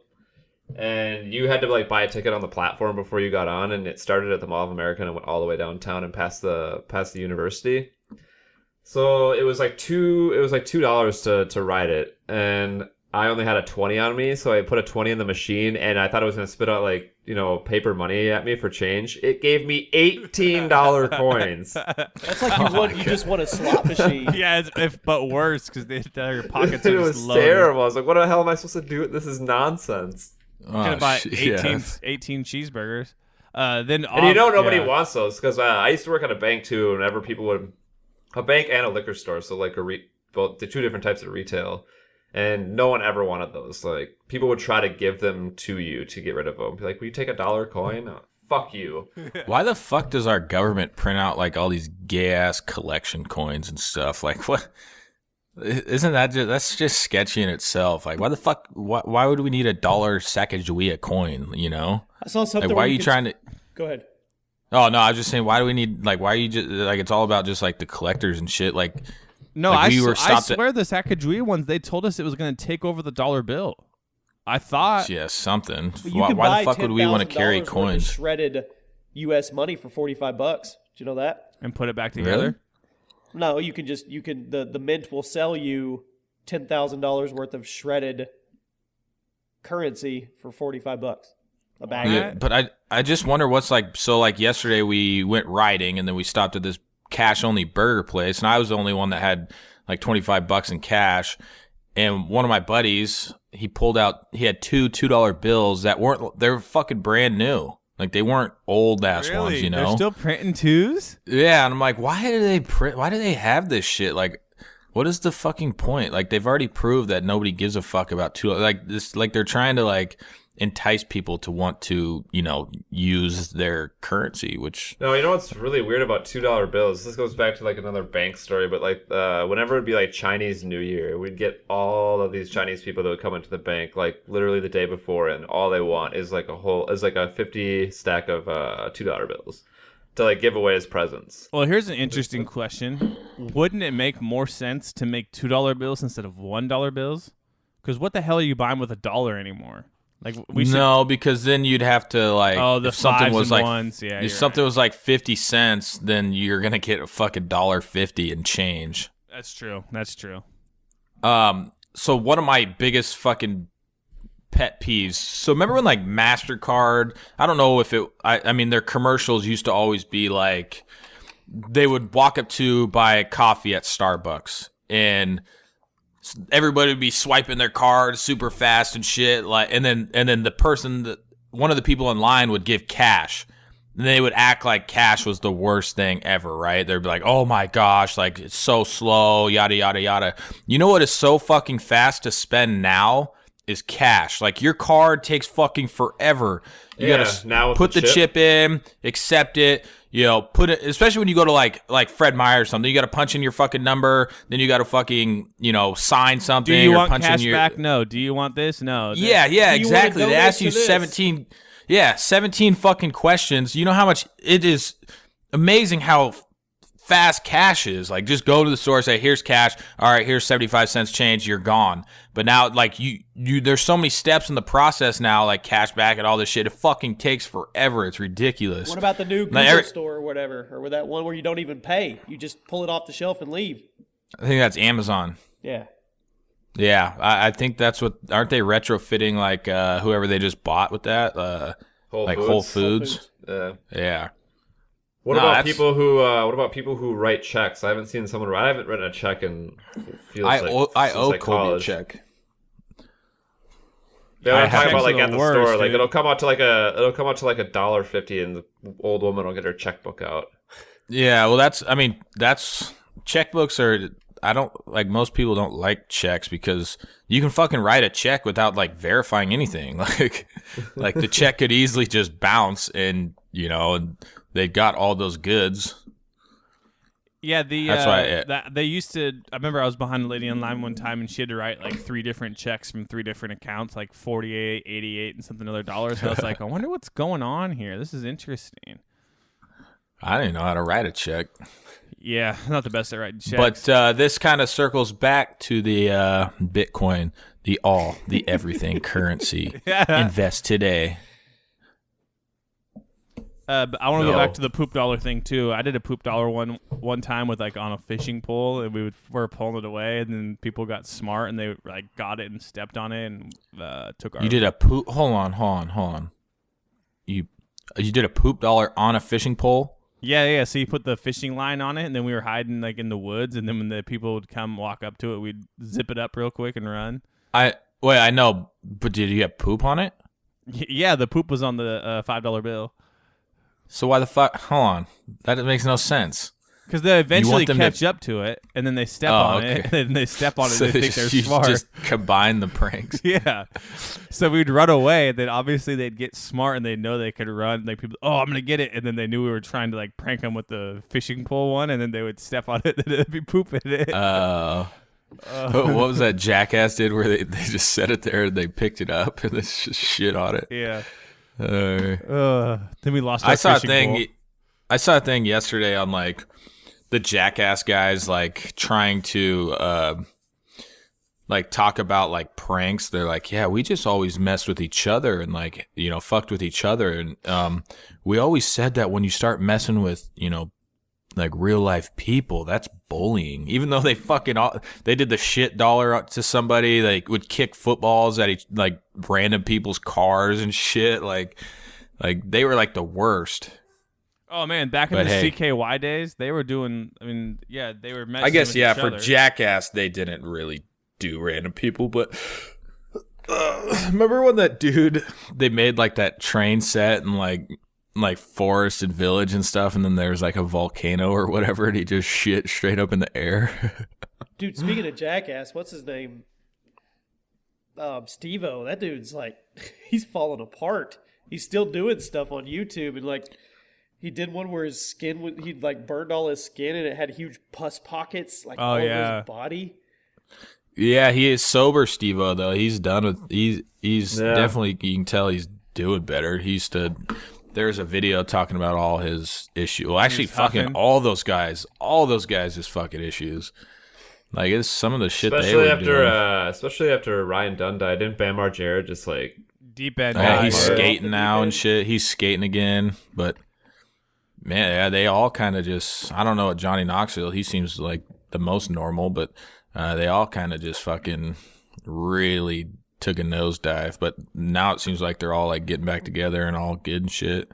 and you had to like buy a ticket on the platform before you got on, and it started at the Mall of America and went all the way downtown and past the university. So it was like $2 to ride it, and I only had a 20 on me, so I put a 20 in the machine, and I thought it was going to spit out like, paper money at me for change. It gave me $18 coins. That's like you just want a slot machine. Yeah, but worse because their pockets It are was just loaded. terrible. I was like, what the hell am I supposed to do? This is nonsense. You're gonna buy shit, 18 cheeseburgers. Then And nobody yeah. wants those, because I used to work at a bank too, and whenever people would... A bank and a liquor store, so like both the 2 different types of retail. And no one ever wanted those. Like, people would try to give them to you to get rid of them. Be like, will you take a $1 coin? Oh, fuck you. Why the fuck does our government print out like all these gay ass collection coins and stuff? Like, what? Isn't that that's just sketchy in itself? Like, why the fuck? Why would we need a $1 Sacagawea coin? I saw something. Like, why where are you could- trying to? Go ahead. Oh no, I was just saying, why do we need like? Why are you just like? It's all about just like the collectors and shit. Like, No, like, we were I stopped at- swear the Sacagawea ones, they told us it was going to take over the dollar bill. I thought. yeah, something. But you Why, can why buy the fuck would we want to carry $10,000 worth of coins? shredded U.S. money for $45. Did you know that? And put it back together. Really? No, the mint will sell you $10,000 worth of shredded currency for $45 a bag. Yeah. Yeah, but I just wonder what's like. So like yesterday we went riding and then we stopped at this cash only burger place, and I was the only one that had like $25 in cash. And one of my buddies, he had two $2 bills that they're fucking brand new. Like, they weren't old ass ones, They're still printing twos? Yeah, and I'm like, why do they have this shit? Like, what is the fucking point? Like, they've already proved that nobody gives a fuck about they're trying to like entice people to want to, use their currency, which No, you know what's really weird about $2 bills? This goes back to like another bank story, but like whenever it'd be like Chinese New Year, we'd get all of these Chinese people that would come into the bank like literally the day before, and all they want is like a 50 stack of $2 bills to like give away as presents. Well, here's an interesting question. Wouldn't it make more sense to make $2 bills instead of $1 bills? Because what the hell are you buying with $1 anymore? Like no, because then you'd have to like the if something fives was and like ones. Yeah, if you're something was like 50 cents, then you're gonna get a fucking $1.50 and change. That's true. That's true. So one of my biggest fucking pet peeves. So remember when like MasterCard, I don't know if I mean their commercials used to always be like they would walk up to buy a coffee at Starbucks and everybody would be swiping their card super fast and shit, like, and then one of the people in line would give cash. And they would act like cash was the worst thing ever, right? They'd be like, "Oh my gosh, like it's so slow, yada yada yada." You know what is so fucking fast to spend now is cash. Like your card takes fucking forever. You gotta now with put the the chip in, accept it. Put it. Especially when you go to like Fred Meyer or something, you gotta punch in your fucking number. Then you gotta fucking sign something. Do you or want punch cash in your, back? No. Do you want this? No. Yeah, exactly. They ask you to this? 17 fucking questions. You know how much it is amazing how fast cash is. Like, just go to the store, say, here's cash. All right, here's 75 cents change. You're gone. But now, like, you there's so many steps in the process now, like cash back and all this shit. It fucking takes forever. It's ridiculous. What about the new Google store or whatever, or with that one where you don't even pay? You just pull it off the shelf and leave. I think that's Amazon. Yeah. Yeah, I think that's what. Aren't they retrofitting like whoever they just bought with that? Whole Foods. Yeah. What about people who write checks? I haven't seen someone write. I haven't written a check in. I owe Kobe a check. Yeah, I'm talking about like the at the worst, store. Like dude. it'll come out to like $1.50, and the old woman will get her checkbook out. Yeah, well, that's checkbooks are. I don't like most people don't like checks because you can fucking write a check without like verifying anything. Like the check could easily just bounce, and and they got all those goods. Yeah, That's why they used to. I remember I was behind a lady in line one time, and she had to write like 3 different checks from 3 different accounts, like 48, 88, and something other dollars. And I was like, I wonder what's going on here. This is interesting. I didn't know how to write a check. Yeah, not the best at writing checks. But this kind of circles back to the Bitcoin, the everything currency. Invest today. But I want to go back to the poop dollar thing too. I did a poop dollar one time with like on a fishing pole, and we were pulling it away, and then people got smart and they like got it and stepped on it and took our. You did a poop. Hold on. You did a poop dollar on a fishing pole. Yeah. So you put the fishing line on it, and then we were hiding like in the woods, and then when the people would come walk up to it, we'd zip it up real quick and run. I know, but did you have poop on it? Yeah, the poop was on the $5 bill. So why the fuck? Hold on, that makes no sense. Because they eventually them catch up to it, and then they step on it, and then they step on it, So and they think they're you smart. just combine the pranks. Yeah. So we'd run away, and then obviously they'd get smart, and they'd know they could run. Like people, I'm going to get it. And then they knew we were trying to like prank them with the fishing pole one, and then they would step on it, and it'd be pooping it. What was that Jackass did where they just set it there and they picked it up and they just shit on it? Yeah. Then we lost our fishing pole. I saw a thing yesterday on like the Jackass guys like trying to like talk about like pranks. They're like, yeah, we just always messed with each other and like fucked with each other, and we always said that when you start messing with like real life people, that's bullying. Even though they did the shit dollar to somebody, they would kick footballs at like random people's cars and shit. Like they were like the worst. Oh man, back in CKY days, they were doing. I mean, yeah, they were. I guess with yeah. each For other. Jackass, they didn't really do random people, but remember when that dude they made like that train set and like forest and village and stuff, and then there's like a volcano or whatever, and he just shit straight up in the air. Dude, speaking of Jackass, what's his name? Steve-O. That dude's like, he's falling apart. He's still doing stuff on YouTube, and like, he did one where his skin, he'd like burned all his skin, and it had huge pus pockets like all over his body. Yeah, he is sober, Steve-O, though. He's done with, he's definitely, you can tell he's doing better. He used to, there's a video talking about all his issues. Well, actually, fucking all those guys' fucking issues. Like, it's some of the shit they were doing. Especially after Ryan Dunn died. Didn't Bam Margera just like deep end? He's skating now and shit. He's skating again, but man, yeah, they all kind of just. I don't know what Johnny Knoxville. He seems like the most normal, but they all kind of just fucking really took a nosedive. But now it seems like they're all like getting back together and all good and shit.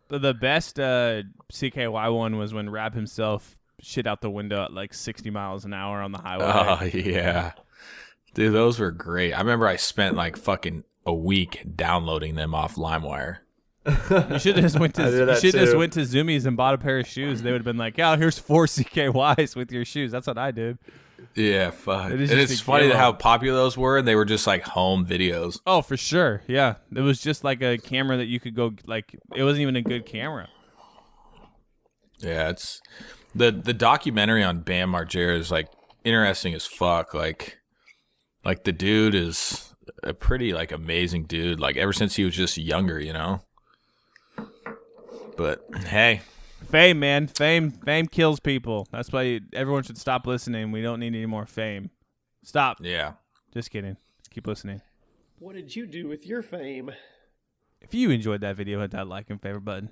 The best CKY one was when Rab himself shit out the window at like 60 miles an hour on the highway. Oh yeah, dude, those were great. I remember I spent like fucking a week downloading them off LimeWire. You should have just went to Zoomies and bought a pair of shoes. They would have been like, "Yeah, here's 4 CKYs with your shoes." That's what I did. Yeah, fuck. It And is just it's a funny giveaway. how popular those were, and they were just like home videos. Oh, for sure. Yeah. It was just like a camera that you could go, like, it wasn't even a good camera. Yeah, it's the documentary on Bam Margera is like interesting as fuck. Like the dude is a pretty like amazing dude. Like ever since he was just younger, you know. But hey, Fame, man. Fame kills people. That's why everyone should stop listening. We don't need any more fame. Stop. yeah. Just kidding. Keep listening. What did you do with your fame? If you enjoyed that video, hit that like and favorite button.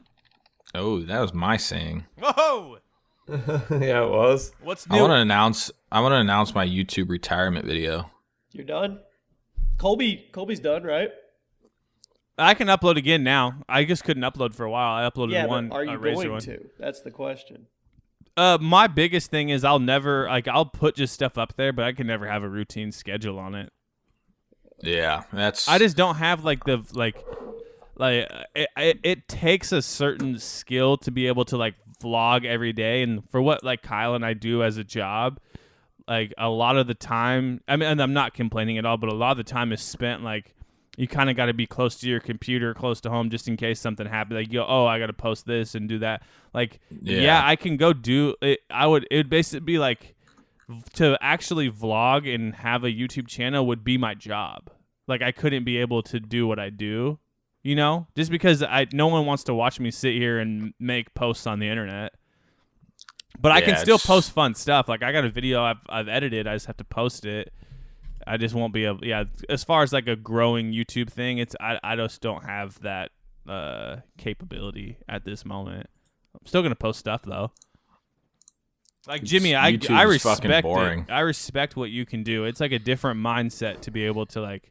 Oh, that was my saying. Whoa! Yeah, it was. What's I new? want to announce my YouTube retirement video. You're done? Colby's done, right? I can upload again now. I just couldn't upload for a while. I uploaded Yeah, one but are you Razor going one. to? That's the question. My biggest thing is I'll put just stuff up there, but I can never have a routine schedule on it. Yeah, that's. I just don't have it takes a certain skill to be able to like vlog every day, and for what like Kyle and I do as a job, like a lot of the time, I mean, and I'm not complaining at all, but a lot of the time is spent like you kind of got to be close to your computer, close to home, just in case something happens. Like, I got to post this and do that. Like, yeah, I can go do it. It would basically be like to actually vlog and have a YouTube channel would be my job. Like, I couldn't be able to do what I do, you know, just because no one wants to watch me sit here and make posts on the internet. But I can still post fun stuff. Like, I got a video I've edited. I just have to post it. I just won't be able. Yeah, as far as like a growing YouTube thing, I just don't have that capability at this moment. I'm still gonna post stuff though. Like Jimmy, I respect it. I respect what you can do. It's like a different mindset to be able to like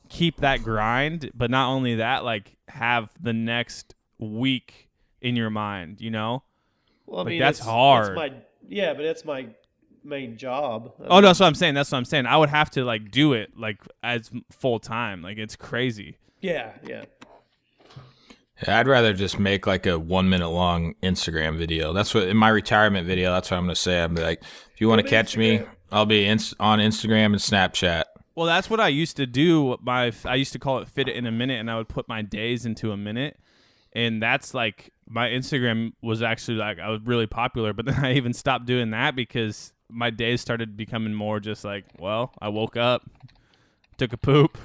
keep that grind, but not only that, like have the next week in your mind. You know, Well, I like mean, that's hard. but that's my main job. Oh, no, that's what I'm saying. That's what I'm saying. I would have to like do it like as full time. Like it's crazy. Yeah. Yeah, I'd rather just make like a 1 minute long Instagram video. That's what in my retirement video. That's what I'm gonna say. I'm like, if you want to catch me, I'll be on Instagram and Snapchat. Well, that's what I used to do. I used to call it Fit It in a Minute, and I would put my days into a minute. And that's like my Instagram was actually like I was really popular, but then I even stopped doing that because my days started becoming more just like, well, I woke up, took a poop,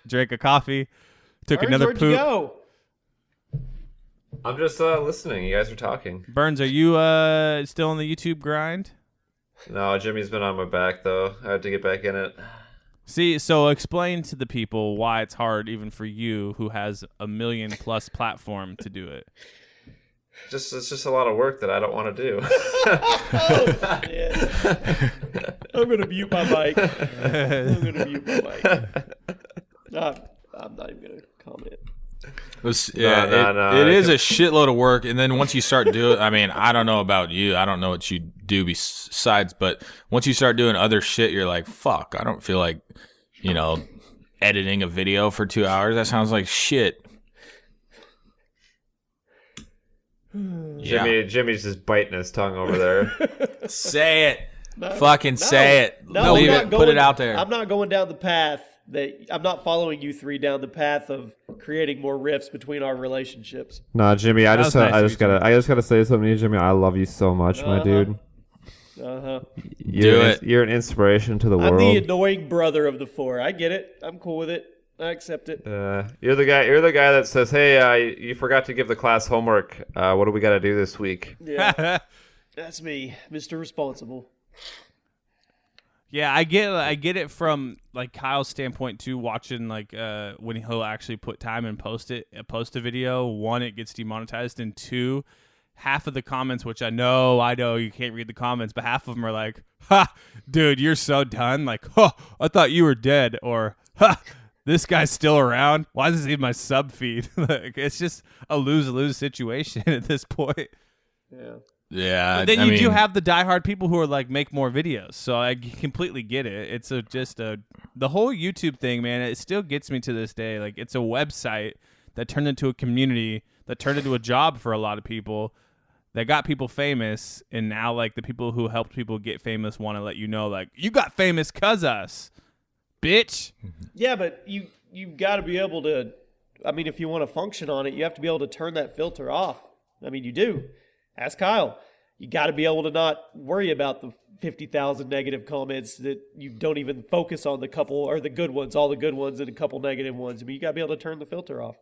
drank a coffee, took another where'd poop. You go? I'm just listening. You guys are talking. Burns, are you still on the YouTube grind? No, Jimmy's been on my back though. I have to get back in it. See, so explain to the people why it's hard, even for you, who has a 1 million+ platform, to do it. It's just a lot of work that I don't want to do. I'm gonna mute my mic. I'm not even gonna comment. It is a shitload of work, and then once you start doing, I mean, I don't know about you, I don't know what you do besides, but once you start doing other shit, you're like, fuck, I don't feel like, editing a video for 2 hours. That sounds like shit. Jimmy's just biting his tongue over there. Say it. Say it. No, Leave it. Put it out there. I'm not going down the path I'm not following you three down the path of creating more rifts between our relationships. Nah, Jimmy, I just nice gotta say something to you, Jimmy. I love you so much, my dude. You're an inspiration to the I'm world. the annoying brother of the four. I get it. I'm cool with it. I accept it. You're the guy that says, "Hey, you forgot to give the class homework. What do we got to do this week?" Yeah, that's me, Mr. Responsible. Yeah, I get it from like Kyle's standpoint too. Watching like when he'll actually put time and post a video. One, it gets demonetized, and two, half of the comments, which I know you can't read the comments, but half of them are like, "Ha, dude, you're so done." Like, "Huh, I thought you were dead," or "Ha, this guy's still around. Why is this in my sub feed?" Like, it's just a lose-lose situation at this point. Yeah. Yeah. But then you do have the diehard people who are like, make more videos. So I completely get it. It's the whole YouTube thing, man. It still gets me to this day. Like, it's a website that turned into a community, that turned into a job for a lot of people. that got people famous, and now like the people who helped people get famous want to let you know, like, you got famous 'cause us, bitch. Yeah, but you got to be able to. I mean, if you want to function on it, you have to be able to turn that filter off. I mean, you do. Ask Kyle. You got to be able to not worry about the 50,000 negative comments that you don't even focus on the couple or the good ones, all the good ones and a couple negative ones. I mean, you got to be able to turn the filter off.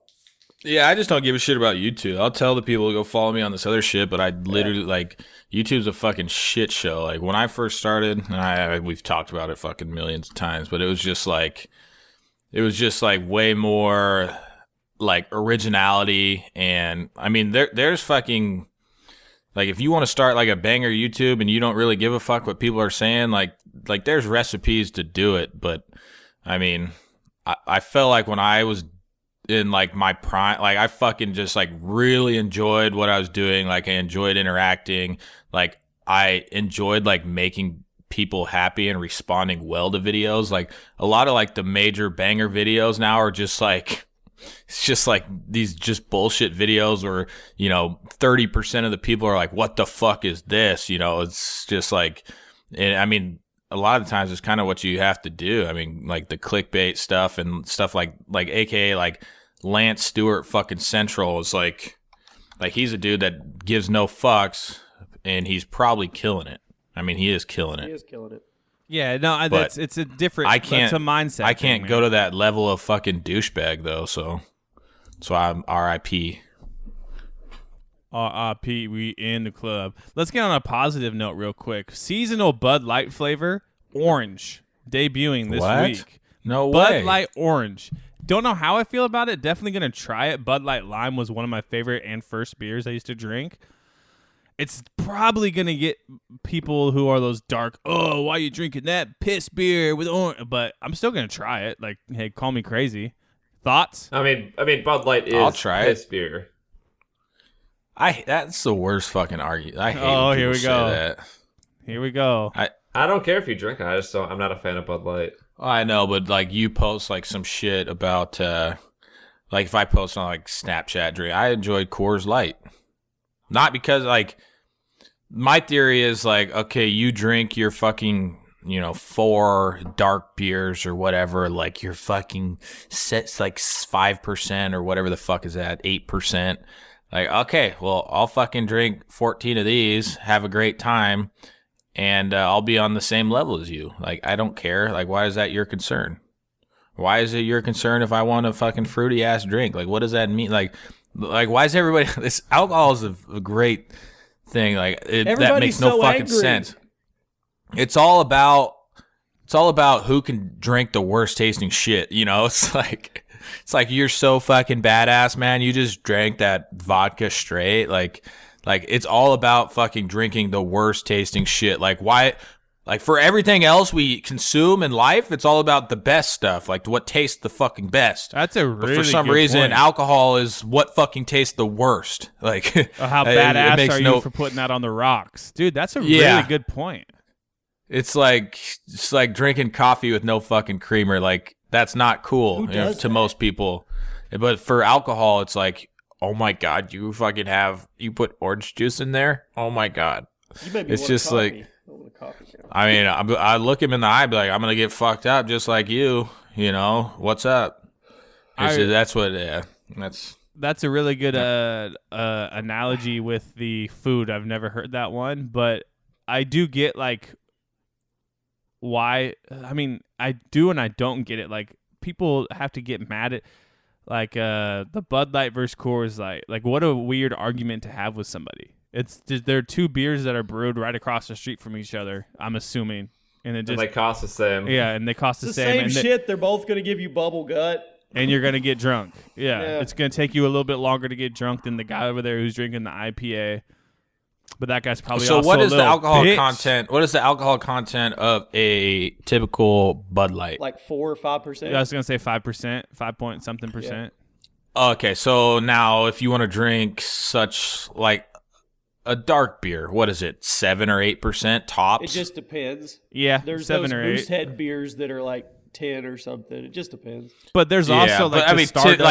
Yeah, I just don't give a shit about YouTube. I'll tell the people to go follow me on this other shit, but I literally like YouTube's a fucking shit show. Like when I first started, and we've talked about it fucking millions of times, but it was just like way more like originality, and I mean there's fucking like if you want to start like a banger YouTube and you don't really give a fuck what people are saying, like there's recipes to do it, but I mean I felt like when I was in like my prime, like I fucking just like really enjoyed what I was doing. Like I enjoyed interacting. Like I enjoyed like making people happy and responding well to videos. Like a lot of like the major banger videos now are just like, it's just like these just bullshit videos where, 30% of the people are like, what the fuck is this? It's just like, and I mean, a lot of the times it's kind of what you have to do. I mean, like the clickbait stuff and stuff like AKA like Lance Stewart fucking Central is like he's a dude that gives no fucks and he's probably killing it. I mean, he is killing it. He is killing it. Yeah, no, it's a different. It's a mindset. I can't go to that level of fucking douchebag though. So I'm R.I.P. R.I.P. We in the club. Let's get on a positive note real quick. Seasonal Bud Light flavor, orange, debuting this week. No Bud way. Light Orange. Don't know how I feel about it. Definitely gonna try it. Bud Light Lime was one of my favorite and first beers I used to drink. It's probably going to get people who are those dark, oh, why are you drinking that piss beer with orange? But I'm still going to try it. Like, hey, call me crazy. Thoughts? I mean, Bud Light is I'll try piss beer. That's the worst fucking argument. I hate when here people we say go. that. Here we go. I don't care if you drink it. I'm not a fan of Bud Light. I know, but like you post like some shit about, like if I post on like Snapchat drink, I enjoyed Coors Light. Not because like, my theory is like, okay, you drink your fucking, 4 dark beers or whatever, like your fucking sets like 5% or whatever the fuck is that, 8%. Like, okay, well, I'll fucking drink 14 of these, have a great time, and I'll be on the same level as you. Like, I don't care. Like, why is that your concern? Why is it your concern if I want a fucking fruity ass drink? Like, what does that mean? Like why is everybody? This alcohol is a great thing. Like, that makes no fucking sense. It's all about who can drink the worst tasting shit. It's like you're so fucking badass, man. You just drank that vodka straight. Like it's all about fucking drinking the worst tasting shit. Like why? Like for everything else we consume in life, it's all about the best stuff. Like what tastes the fucking best. That's a really But for some good reason, point. alcohol is what fucking tastes the worst. Like How it badass makes are you for putting that on the rocks? Dude, that's a really good point. It's like drinking coffee with no fucking creamer. Like that's not cool to that? most people. But for alcohol, it's like, oh my god, you put orange juice in there? Oh my god. You made me It's want a just coffee. like, I want a coffee now. I mean, I look him in the eye, be like, I'm gonna get fucked up just like you. What's up? That's what. Yeah, That's a really good analogy with the food. I've never heard that one, but I do get like why. I mean, I do and I don't get it. Like people have to get mad at like the Bud Light versus Coors Light. Like what a weird argument to have with somebody. It's just, there are two beers that are brewed right across the street from each other, I'm assuming, and it just And they cost the same. yeah, and they cost It's the the same. same And shit. They're both going to give you bubble gut. and you're gonna get drunk. Yeah, Yeah. it's gonna take you a little bit longer to get drunk than the guy over there who's drinking the IPA. But that guy's probably so. also What a is the little alcohol bitch. content? What is the alcohol content of a typical Bud Light? Like 4 or 5%. Yeah, I was gonna say 5%, 5 point something%. Okay, so now if you want to drink such like a dark beer, what is it? 7 or 8% tops. It just depends. Yeah, There's 7 those or 8. Moosehead beers that are like 10 or something. It just depends. But there's also like but, the like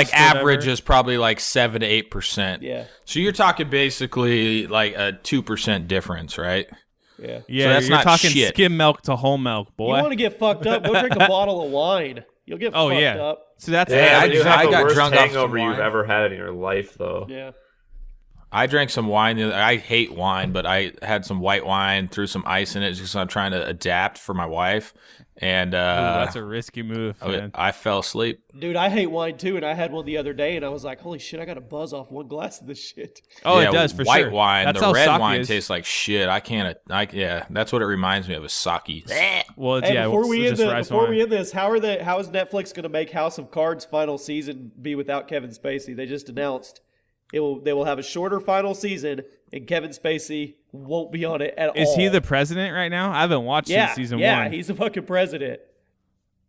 Stardust or average whatever. is probably like 7 to 8%. Yeah. So you're talking basically like a 2% difference, right? Yeah. Yeah, So that's you're not talking shit. skim milk to whole milk, You boy. want to get fucked up? Go drink a bottle of wine. You'll get Oh fucked yeah. up. So that's Yeah, I you have the got worst drunk off some hangover you've wine. ever had in your life, though. Yeah. I drank some wine. I hate wine, but I had some white wine, threw some ice in it just 'cause I'm trying to adapt for my wife. And Ooh, that's a risky move, man. I fell asleep. Dude, I hate wine too, and I had one the other day, and I was like, holy shit, I got a buzz off one glass of this shit. Oh, Yeah, it does for white sure. wine. That's the how red sake wine is. tastes like shit. I can't. Yeah, that's what it reminds me of. Is sake. Well, it's, Hey, yeah, before it's we end just rice wine. this, how is Netflix going to make House of Cards final season be without Kevin Spacey? They just announced they will have a shorter final season, and Kevin Spacey won't be on it at all. Is he the president right now? I haven't watched since season yeah, one. he's the fucking president.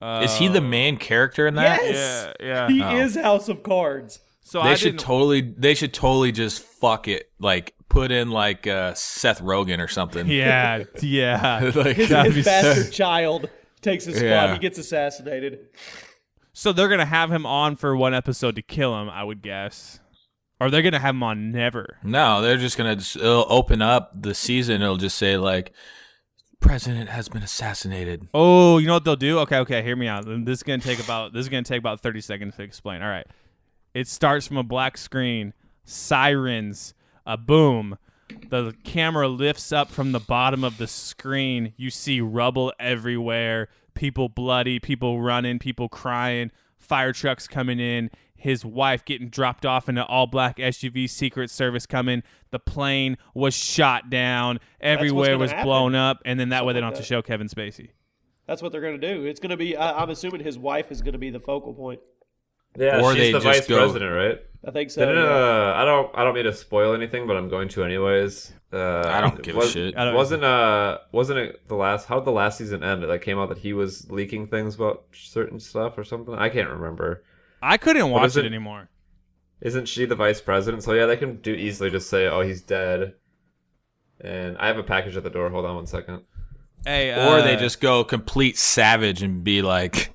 Is he the main character in that? Yes, Yeah. he is House of Cards. So They I should didn't- They should totally just fuck it. Like put in like Seth Rogen or something. Yeah, yeah. Like, That'd be His bastard child takes his spot. Yeah. He gets assassinated. So they're gonna have him on for one episode to kill him, I would guess, or they're gonna have him on never. no, they're just gonna it'll open up the season. It'll just say like, "President has been assassinated." Oh, you know what they'll do? Okay, hear me out. This is gonna take about 30 seconds to explain. All right, it starts from a black screen, sirens, a boom. The camera lifts up from the bottom of the screen. You see rubble everywhere, people bloody, people running, people crying, fire trucks coming in, his wife getting dropped off in an all-black SUV, Secret Service coming. The plane was shot down. Everywhere gonna was happen. blown up, and then that way they Something don't have like to show Kevin Spacey. That's what they're going to do. It's going to be. I'm assuming his wife is going to be the focal point. Yeah, Or she's they the just vice go- president, right? I think so. Didn't, yeah. I don't mean to spoil anything, but I'm going to anyways. I don't give a shit. I don't- Wasn't it the last? How did the last season end? It like came out that he was leaking things about certain stuff or something. I can't remember. I couldn't watch is it it- anymore. Isn't she the vice president? So yeah, they can easily just say, "Oh, he's dead." And I have a package at the door. Hold on one second. Hey, Or they just go complete savage and be like,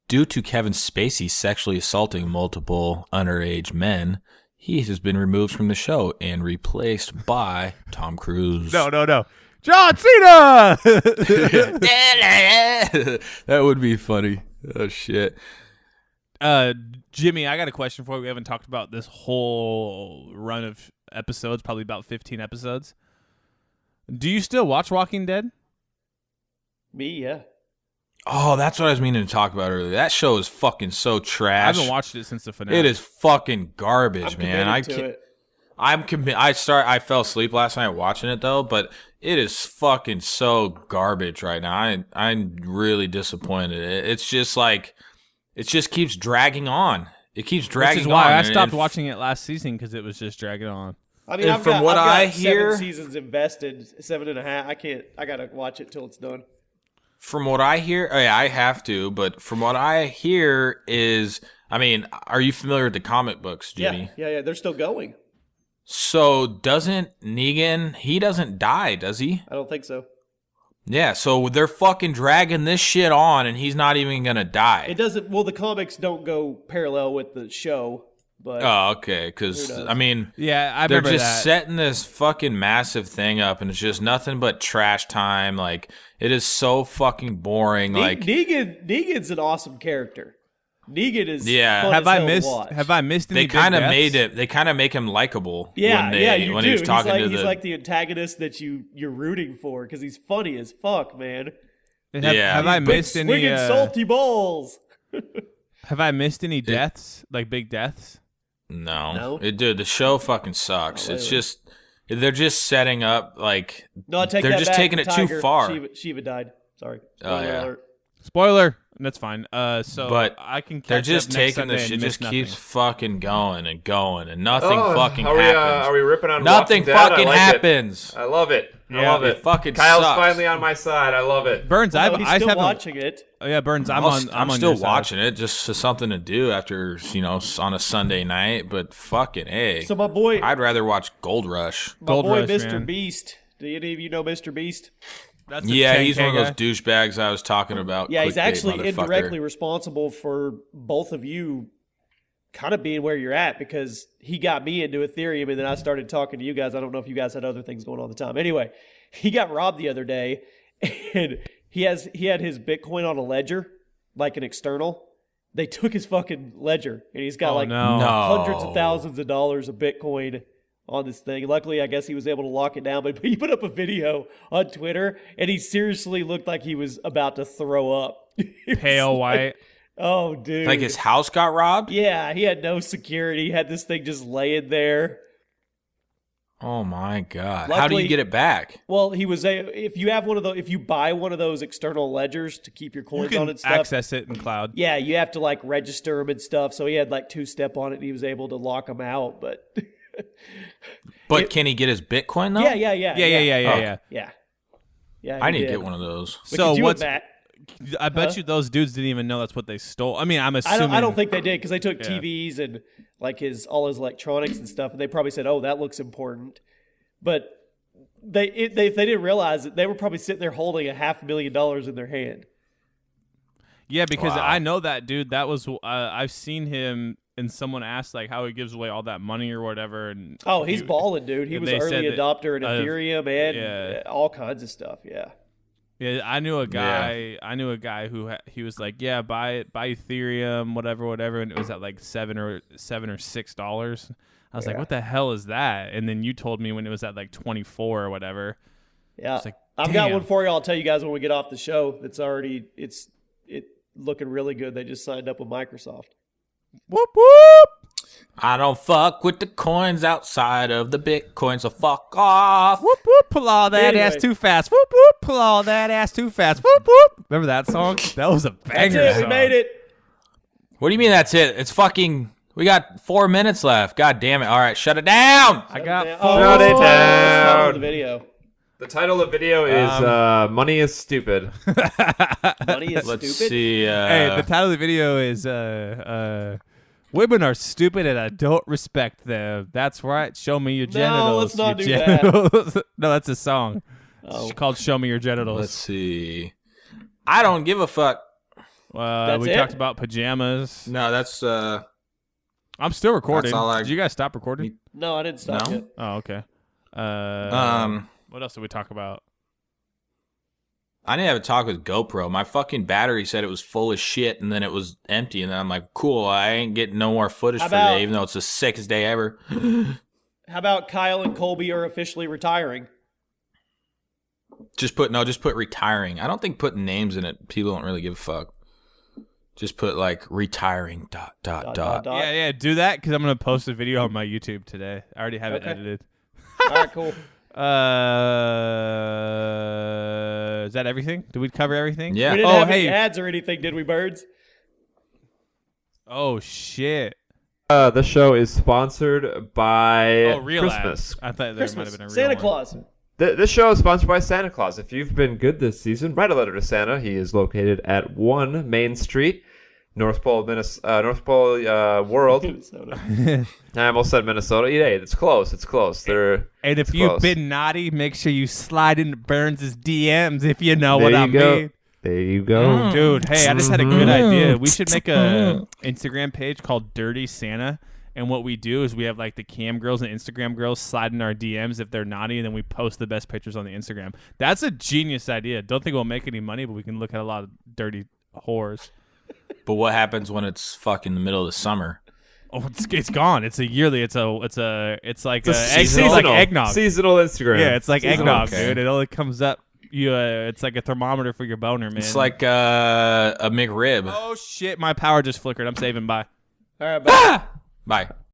due to Kevin Spacey sexually assaulting multiple underage men, he has been removed from the show and replaced by Tom Cruise. no. John Cena. That would be funny. Oh, shit. Jimmy, I got a question for you. We haven't talked about this whole run of episodes, probably about 15 episodes. Do you still watch Walking Dead? Me, yeah. Oh, that's what I was meaning to talk about earlier. That show is fucking so I trash. haven't watched it since the finale. It is fucking garbage, I'm man. committed to it. I fell asleep last night watching it though, but it is fucking so garbage right now. I'm really disappointed. It's just like it just keeps dragging on. It keeps dragging Which is why on. I and stopped it- watching it last season because it was just dragging on. I mean, And I've from got, what I've got I hear- 7 seasons invested, 7.5. I gotta watch it till it's done. From what I hear, oh yeah, I have to, but from what I hear is, I mean, are you familiar with the comic books, Jimmy? Yeah. They're still going. So doesn't Negan? He doesn't die, does he? I don't think so. Yeah. So they're fucking dragging this shit on, and he's not even gonna die. It doesn't. Well, the comics don't go parallel with the show, but Oh, okay. Because Who does? I mean, Yeah, I they're remember just that. setting this fucking massive thing up, and it's just nothing but trash time. Like it is so fucking boring. Like Negan's an awesome character. Negan is Yeah. fun Have as I hell to missed? watch. Have I missed any? they kind of big made deaths? it. They kind of make him likable. Yeah, when you when do. he was talking to he's the. like the antagonist that you're rooting for because he's funny as fuck, man. Yeah. Have I Big missed any? swinging salty balls. Have I missed any deaths? Like big deaths? no, No? Dude, the show fucking sucks. Oh, It's really? just they're just setting up like No, I take they're that just back. taking The it too tiger, far. Shiva died. Sorry. Oh, Spoiler yeah. alert. Spoiler. That's fine. So But I can. Catch They're up just next taking Sunday the shit. and Just miss keeps nothing. fucking going and going, and nothing fucking are happens. Are we ripping on Nothing Walking Dead? I fucking like it. happens. I love it. I Yeah, love it it. fucking Kyle's sucks. finally on my side. I love it. Burns. No, I he's I still haven't. watching it. Oh yeah, Burns. I'm I'm on still your side. watching it just for something to do after on a Sunday night. But fucking hey, So my boy, I'd rather watch Gold Rush. my Gold boy, Rush, Mr. man. Beast. Do any of you know Mr. Beast? That's the Yeah, he's 10K one of those guy. douchebags I was talking about. Yeah, he's Clickbait actually motherfucker. indirectly responsible for both of you kind of being where you're at because he got me into Ethereum and then I started talking to you guys. I don't know if you guys had other things going on at the time. Anyway, he got robbed the other day and he had his Bitcoin on a ledger, like an external. They took his fucking ledger and he's got No. hundreds of thousands of dollars of Bitcoin on this thing. Luckily, I guess he was able to lock it down, but he put up a video on Twitter and he seriously looked like he was about to throw up. He was Pale like, white. oh, dude. Like his house got robbed? Yeah, he had no security. He had this thing just laying there. Oh my god. How do Luckily- you get it back? Well, if you have if you buy one of those external ledgers to keep your You coins can on and stuff, access it in cloud. yeah, you have to like register them and stuff. So he had like 2-step on it and he was able to lock them out. But But can he get his Bitcoin though? yeah. Yeah. Yeah, I he need to did. get one of those. We So could do it, what's? Matt. I bet Huh? you those dudes didn't even know that's what they stole. I mean, I'm assuming. I don't think they did because they took Yeah. TVs and like all his electronics and stuff, and they probably said, "Oh, that looks important," but they didn't realize that they were probably sitting there holding $500,000 in their hand. Yeah, because Wow. I know that dude. That was I've seen him, and someone asked like how he gives away all that money or whatever. And Oh, he's balling, dude. He and was they early said that, adopter in Ethereum and yeah. all kinds of stuff. Yeah. Yeah, I knew a guy. I knew a guy who he was like, yeah, buy Ethereum, whatever, and it was at like $7 or $6. I was like, what the hell is that? And then you told me when it was at like 24 or whatever. Yeah. It's like, I've got damn. one for you. I'll tell you guys when we get off the show. It's looking really good. They just signed up with Microsoft. Whoop whoop. I don't fuck with the coins outside of the Bitcoin, so fuck off. Whoop whoop, pull all that Anyway. ass too fast. Whoop whoop, pull all that ass too fast. Whoop whoop. Remember that song? That was a That's banger it. song. We made it. What do you mean that's it? It's fucking. We got 4 minutes left. God damn it. All right, shut it down. I got Oh, four. Shut it let's down. start with the video. The title of the video is "Money is Stupid." Money is Let's stupid. see. Hey, the title of the video is "Women are stupid and I don't respect them." That's right. Show me your genitals. let's not your do that. genitals. No, that's a song. Oh. It's called "Show Me Your Genitals." Let's see. I don't give a fuck. That's we it? talked about pajamas. No, that's I'm still recording. That's all I- Did you guys stop recording? No, I didn't stop No? yet. Oh, okay. What else did we talk about? I didn't have a talk with GoPro. My fucking battery said it was full of shit, and then it was empty. And then I'm like, cool, I ain't getting no more footage How for about- today, even though it's the sickest day ever. How about Kyle and Colby are officially retiring? Just put retiring. I don't think putting names in it, people don't really give a fuck. Just put like retiring ... Yeah, do that because I'm gonna post a video on my YouTube today. I already have it Okay. edited. All right, cool. Is that everything? Did we cover everything? Yeah. We didn't Oh, have any hey. ads or anything, did we, birds? Oh shit. The show is sponsored by Oh, real Christmas. ads. I thought there might Christmas. have been a real Santa one. Claus. This show is sponsored by Santa Claus. If you've been good this season, write a letter to Santa. He is located at 1 Main Street, North Pole, North Pole World. Minnesota. I almost said Minnesota. Hey, it's close. It's close. And if It's you've close. been naughty, make sure you slide into Burns' DMs if you know There what you I go. mean. There you go. Dude, hey, I just had a good idea. We should make a Instagram page called Dirty Santa. And what we do is we have like the cam girls and Instagram girls slide in our DMs if they're naughty, and then we post the best pictures on the Instagram. That's a genius idea. Don't think we'll make any money, but we can look at a lot of dirty whores. But what happens when it's fucking the middle of the summer? Oh, it's gone. It's a yearly. It's like It's like eggnog. Seasonal Instagram. Yeah, it's like Seasonal. eggnog, Okay. dude. It only comes up. It's like a thermometer for your boner, man. It's like a McRib. oh shit, my power just flickered. I'm saving. Bye. All right, bye. Bye.